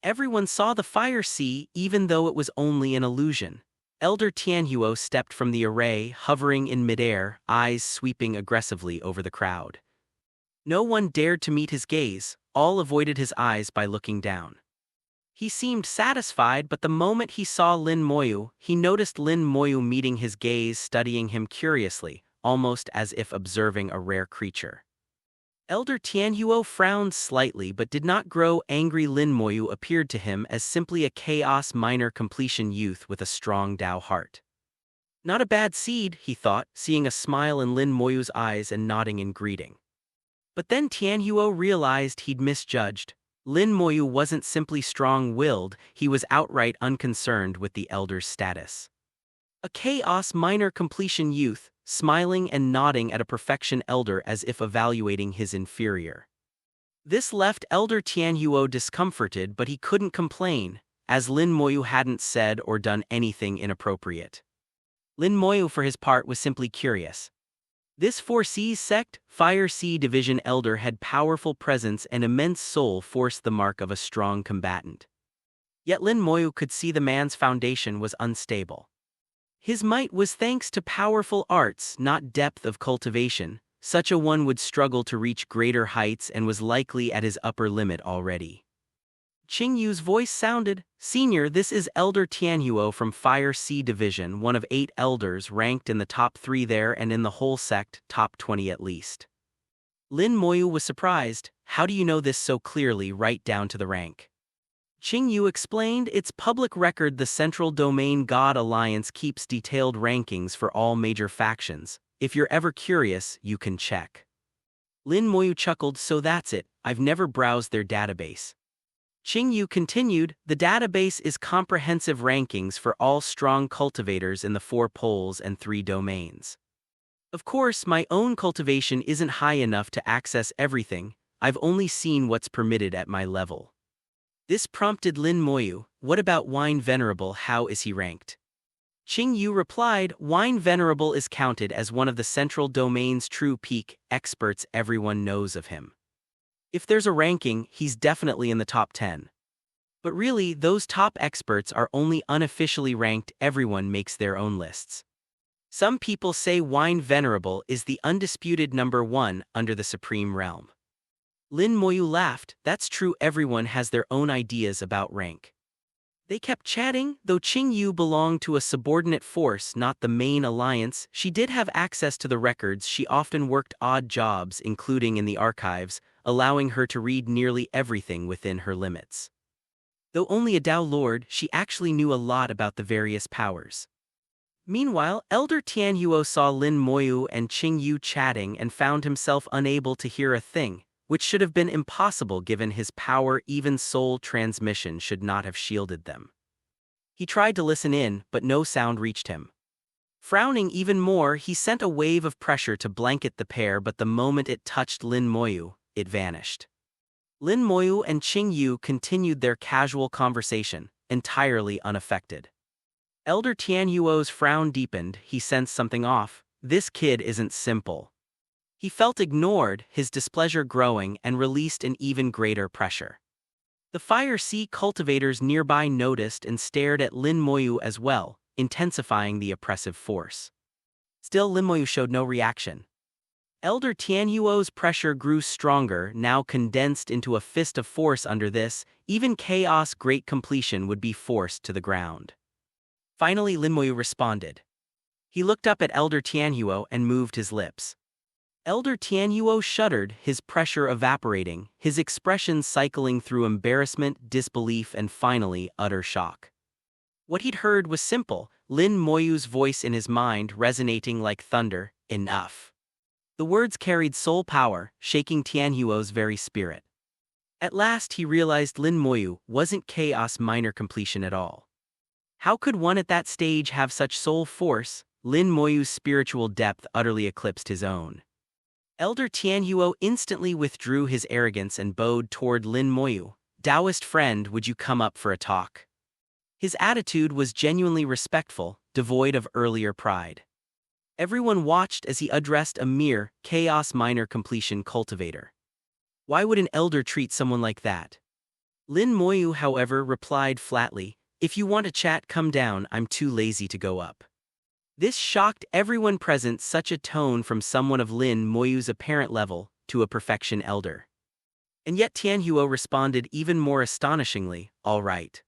Everyone saw the fire sea, even though it was only an illusion. Elder Tianhuo stepped from the array, hovering in midair, eyes sweeping aggressively over the crowd. No one dared to meet his gaze, all avoided his eyes by looking down. He seemed satisfied, but the moment he saw Lin Moyu, he noticed Lin Moyu meeting his gaze, studying him curiously, almost as if observing a rare creature. Elder Tianhuo frowned slightly but did not grow angry. Lin Moyu appeared to him as simply a Chaos Minor Completion youth with a strong Dao heart. Not a bad seed, he thought, seeing a smile in Lin Moyu's eyes and nodding in greeting. But then Tianhuo realized he'd misjudged. Lin Moyu wasn't simply strong-willed, he was outright unconcerned with the elder's status. A Chaos Minor Completion youth, smiling and nodding at a perfection elder as if evaluating his inferior. This left Elder Tianhuo discomforted, but he couldn't complain, as Lin Moyu hadn't said or done anything inappropriate. Lin Moyu, for his part, was simply curious. This 4 Seas sect, Fire Sea Division elder had powerful presence and immense soul force, the mark of a strong combatant. Yet Lin Moyu could see the man's foundation was unstable. His might was thanks to powerful arts, not depth of cultivation. Such a one would struggle to reach greater heights and was likely at his upper limit already. Qing Yu's voice sounded, "Senior, this is Elder Tianhuo from Fire Sea Division, one of 8 elders ranked in the top 3 there and in the whole sect, top 20 at least." Lin Moyu was surprised. "How do you know this so clearly, right down to the rank?" Qing Yu explained, "It's public record. The Central Domain God Alliance keeps detailed rankings for all major factions. If you're ever curious, you can check." Lin Moyu chuckled, "So that's it, I've never browsed their database." Qingyu continued, the database is comprehensive rankings for all strong cultivators in the 4 poles and 3 domains. Of course, my own cultivation isn't high enough to access everything, I've only seen what's permitted at my level. This prompted Lin Moyu, what about Wine Venerable, how is he ranked? Qingyu replied, Wine Venerable is counted as one of the central domain's true peak experts, everyone knows of him. If there's a ranking, he's definitely in the top 10. But really, those top experts are only unofficially ranked, everyone makes their own lists. Some people say Wine Venerable is the undisputed number 1 under the Supreme Realm. Lin Moyu laughed, that's true, everyone has their own ideas about rank. They kept chatting, though Qingyu belonged to a subordinate force, not the main alliance. She did have access to the records, she often worked odd jobs, including in the archives, allowing her to read nearly everything within her limits. Though only a Dao Lord, she actually knew a lot about the various powers. Meanwhile, Elder Tianhuo saw Lin Moyu and Qingyu chatting and found himself unable to hear a thing, which should have been impossible given his power. Even soul transmission should not have shielded them. He tried to listen in, but no sound reached him. Frowning even more, he sent a wave of pressure to blanket the pair, but the moment it touched Lin Moyu, it vanished. Lin Moyu and Qingyu continued their casual conversation, entirely unaffected. Elder Tianhuo's frown deepened, he sensed something off. This kid isn't simple. He felt ignored, his displeasure growing, and released an even greater pressure. The Fire Sea cultivators nearby noticed and stared at Lin Moyu as well, intensifying the oppressive force. Still, Lin Moyu showed no reaction. Elder Tianhuo's pressure grew stronger, now condensed into a fist of force. Under this, even chaos great completion would be forced to the ground. Finally, Lin Moyu responded. He looked up at Elder Tianhuo and moved his lips. Elder Tianhuo shuddered, his pressure evaporating, his expression cycling through embarrassment, disbelief, and finally, utter shock. What he'd heard was simple, Lin Moyu's voice in his mind resonating like thunder, enough. The words carried soul power, shaking Tianhuo's very spirit. At last he realized Lin Moyu wasn't chaos minor completion at all. How could one at that stage have such soul force? Lin Moyu's spiritual depth utterly eclipsed his own. Elder Tianhuo instantly withdrew his arrogance and bowed toward Lin Moyu. Taoist friend, would you come up for a talk? His attitude was genuinely respectful, devoid of earlier pride. Everyone watched as he addressed a mere, chaos minor completion cultivator. Why would an elder treat someone like that? Lin Moyu, however, replied flatly, if you want to chat, come down, I'm too lazy to go up. This shocked everyone present, such a tone from someone of Lin Moyu's apparent level, to a perfection elder. And yet Tianhuo responded even more astonishingly, all right.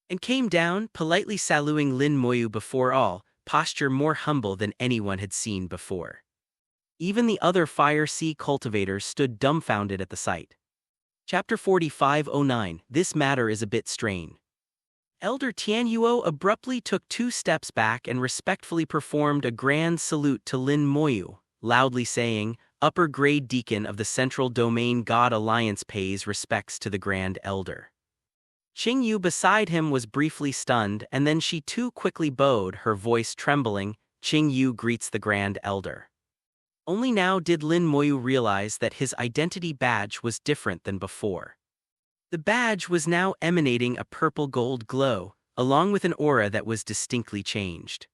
And came down, politely saluting Lin Moyu before all, posture more humble than anyone had seen before. Even the other Fire Sea cultivators stood dumbfounded at the sight. Chapter 4509, This matter is a bit strained. Elder Tianhuo abruptly took 2 steps back and respectfully performed a grand salute to Lin Moyu, loudly saying, Upper Grade Deacon of the Central Domain God Alliance pays respects to the Grand Elder. Qingyu beside him was briefly stunned, and then she too quickly bowed, her voice trembling, Qingyu greets the Grand Elder. Only now did Lin Moyu realize that his identity badge was different than before. The badge was now emanating a purple-gold glow, along with an aura that was distinctly changed.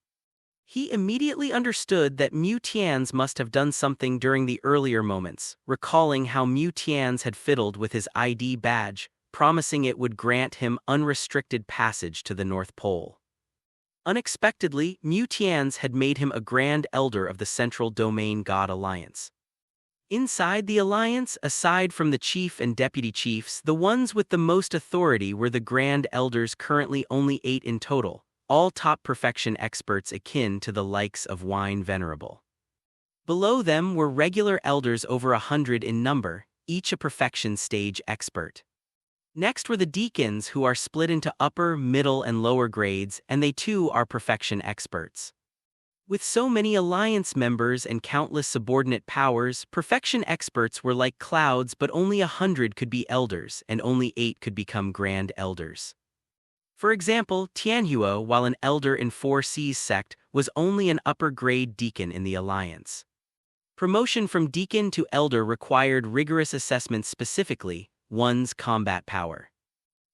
He immediately understood that Mu Tian's must have done something during the earlier moments, recalling how Mu Tian's had fiddled with his ID badge, promising it would grant him unrestricted passage to the North Pole. Unexpectedly, Mu Tian's had made him a Grand Elder of the Central Domain God Alliance. Inside the alliance, aside from the chief and deputy chiefs, the ones with the most authority were the Grand Elders, currently only 8 in total, all top perfection experts akin to the likes of Wine Venerable. Below them were regular elders over 100 in number, each a perfection stage expert. Next were the deacons, who are split into upper, middle, and lower grades, and they too are perfection experts. With so many alliance members and countless subordinate powers, perfection experts were like clouds, but only 100 could be elders, and only 8 could become grand elders. For example, Tianhuo, while an elder in 4C's sect, was only an upper-grade deacon in the alliance. Promotion from deacon to elder required rigorous assessments, specifically one's combat power.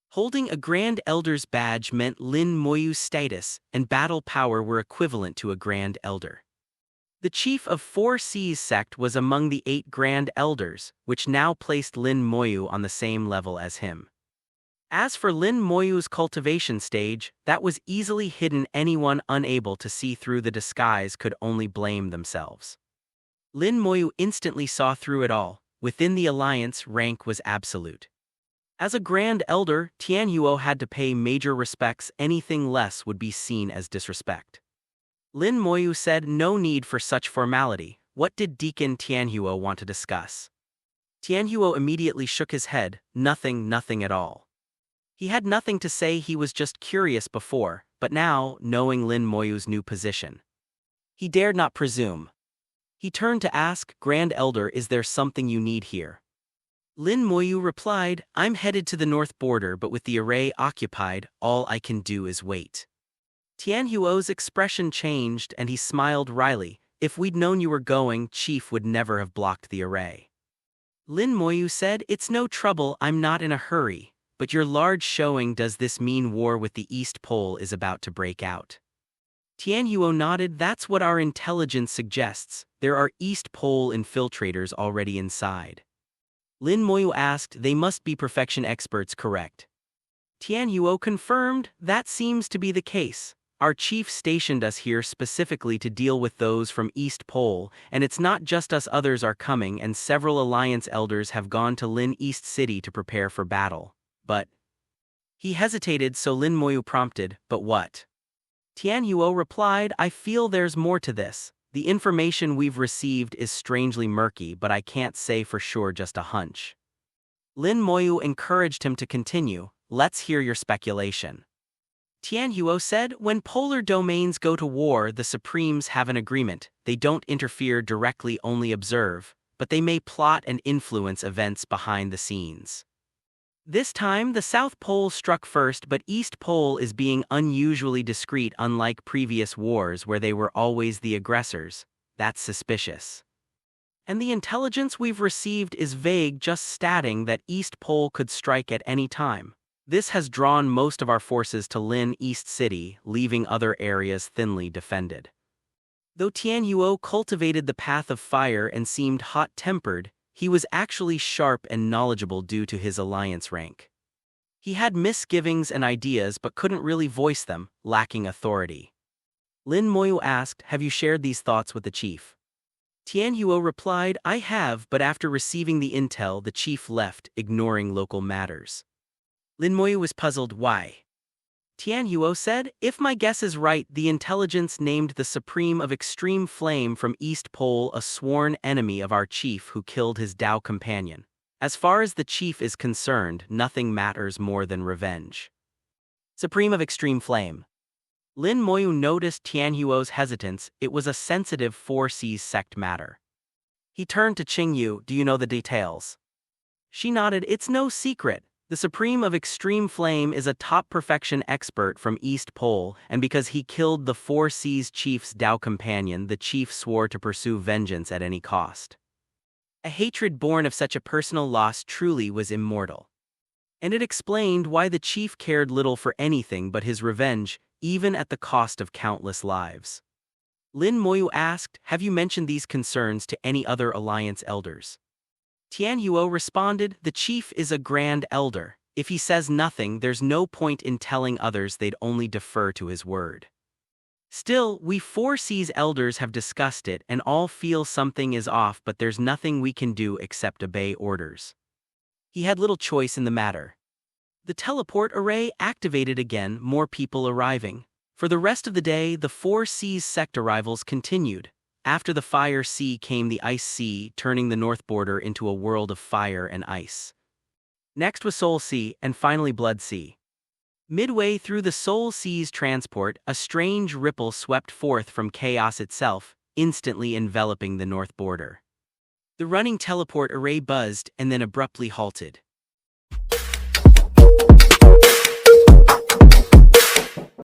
Holding a Grand Elder's badge meant Lin Moyu's status and battle power were equivalent to a Grand Elder. The chief of 4C's sect was among the 8 Grand Elders, which now placed Lin Moyu on the same level as him. As for Lin Moyu's cultivation stage, that was easily hidden. Anyone unable to see through the disguise could only blame themselves. Lin Moyu instantly saw through it all. Within the alliance, rank was absolute. As a Grand Elder, Tianhuo had to pay major respects. Anything less would be seen as disrespect. Lin Moyu said no need for such formality. What did Deacon Tianhuo want to discuss? Tianhuo immediately shook his head. Nothing at all. He had nothing to say. He was just curious before, but now, knowing Lin Moyu's new position, he dared not presume. He turned to ask, Grand Elder, is there something you need here? Lin Moyu replied, I'm headed to the north border, but with the array occupied, all I can do is wait. Tianhuo's expression changed and he smiled wryly. If we'd known you were going, Chief would never have blocked the array. Lin Moyu said, it's no trouble, I'm not in a hurry, but your large showing, does this mean war with the East Pole is about to break out? Tianhuo nodded, that's what our intelligence suggests. There are East Pole infiltrators already inside. Lin Moyu asked, they must be perfection experts, correct? Tianhuo confirmed, that seems to be the case. Our chief stationed us here specifically to deal with those from East Pole, and it's not just us, others are coming, and several alliance elders have gone to Lin East City to prepare for battle. But he hesitated, so Lin Moyu prompted, but what? Tianhuo replied, I feel there's more to this. The information we've received is strangely murky, but I can't say for sure, just a hunch. Lin Moyu encouraged him to continue, let's hear your speculation. Tianhuo said, when polar domains go to war, the Supremes have an agreement. They don't interfere directly, only observe, but they may plot and influence events behind the scenes. This time, the South Pole struck first, but East Pole is being unusually discreet, unlike previous wars where they were always the aggressors. That's suspicious. And the intelligence we've received is vague, just stating that East Pole could strike at any time. This has drawn most of our forces to Lin East City, leaving other areas thinly defended. Though Tianhuo cultivated the path of fire and seemed hot-tempered, he was actually sharp and knowledgeable due to his alliance rank. He had misgivings and ideas but couldn't really voice them, lacking authority. Lin Moyu asked, have you shared these thoughts with the chief? Tianhuo replied, I have, but after receiving the intel, the chief left, ignoring local matters. Lin Moyu was puzzled, why? Tianhuo said, if my guess is right, the intelligence named the Supreme of Extreme Flame from East Pole a sworn enemy of our chief who killed his Dao companion. As far as the chief is concerned, nothing matters more than revenge. Supreme of Extreme Flame. Lin Moyu noticed Tianhuo's hesitance. It was a sensitive 4C's sect matter. He turned to Qingyu, do you know the details? She nodded, it's no secret. The Supreme of Extreme Flame is a top perfection expert from East Pole, and because he killed the 4C's chief's Dao companion, the chief swore to pursue vengeance at any cost. A hatred born of such a personal loss truly was immortal. And it explained why the chief cared little for anything but his revenge, even at the cost of countless lives. Lin Moyu asked, have you mentioned these concerns to any other alliance elders? Tianhuo responded, the chief is a Grand Elder. If he says nothing, there's no point in telling others, they'd only defer to his word. Still, we 4C's elders have discussed it and all feel something is off, but there's nothing we can do except obey orders. He had little choice in the matter. The teleport array activated again, more people arriving. For the rest of the day, the 4C's sect arrivals continued. After the Fire Sea came the Ice Sea, turning the north border into a world of fire and ice. Next was Soul Sea, and finally Blood Sea. Midway through the Soul Seas transport, a strange ripple swept forth from chaos itself, instantly enveloping the north border. The running teleport array buzzed and then abruptly halted.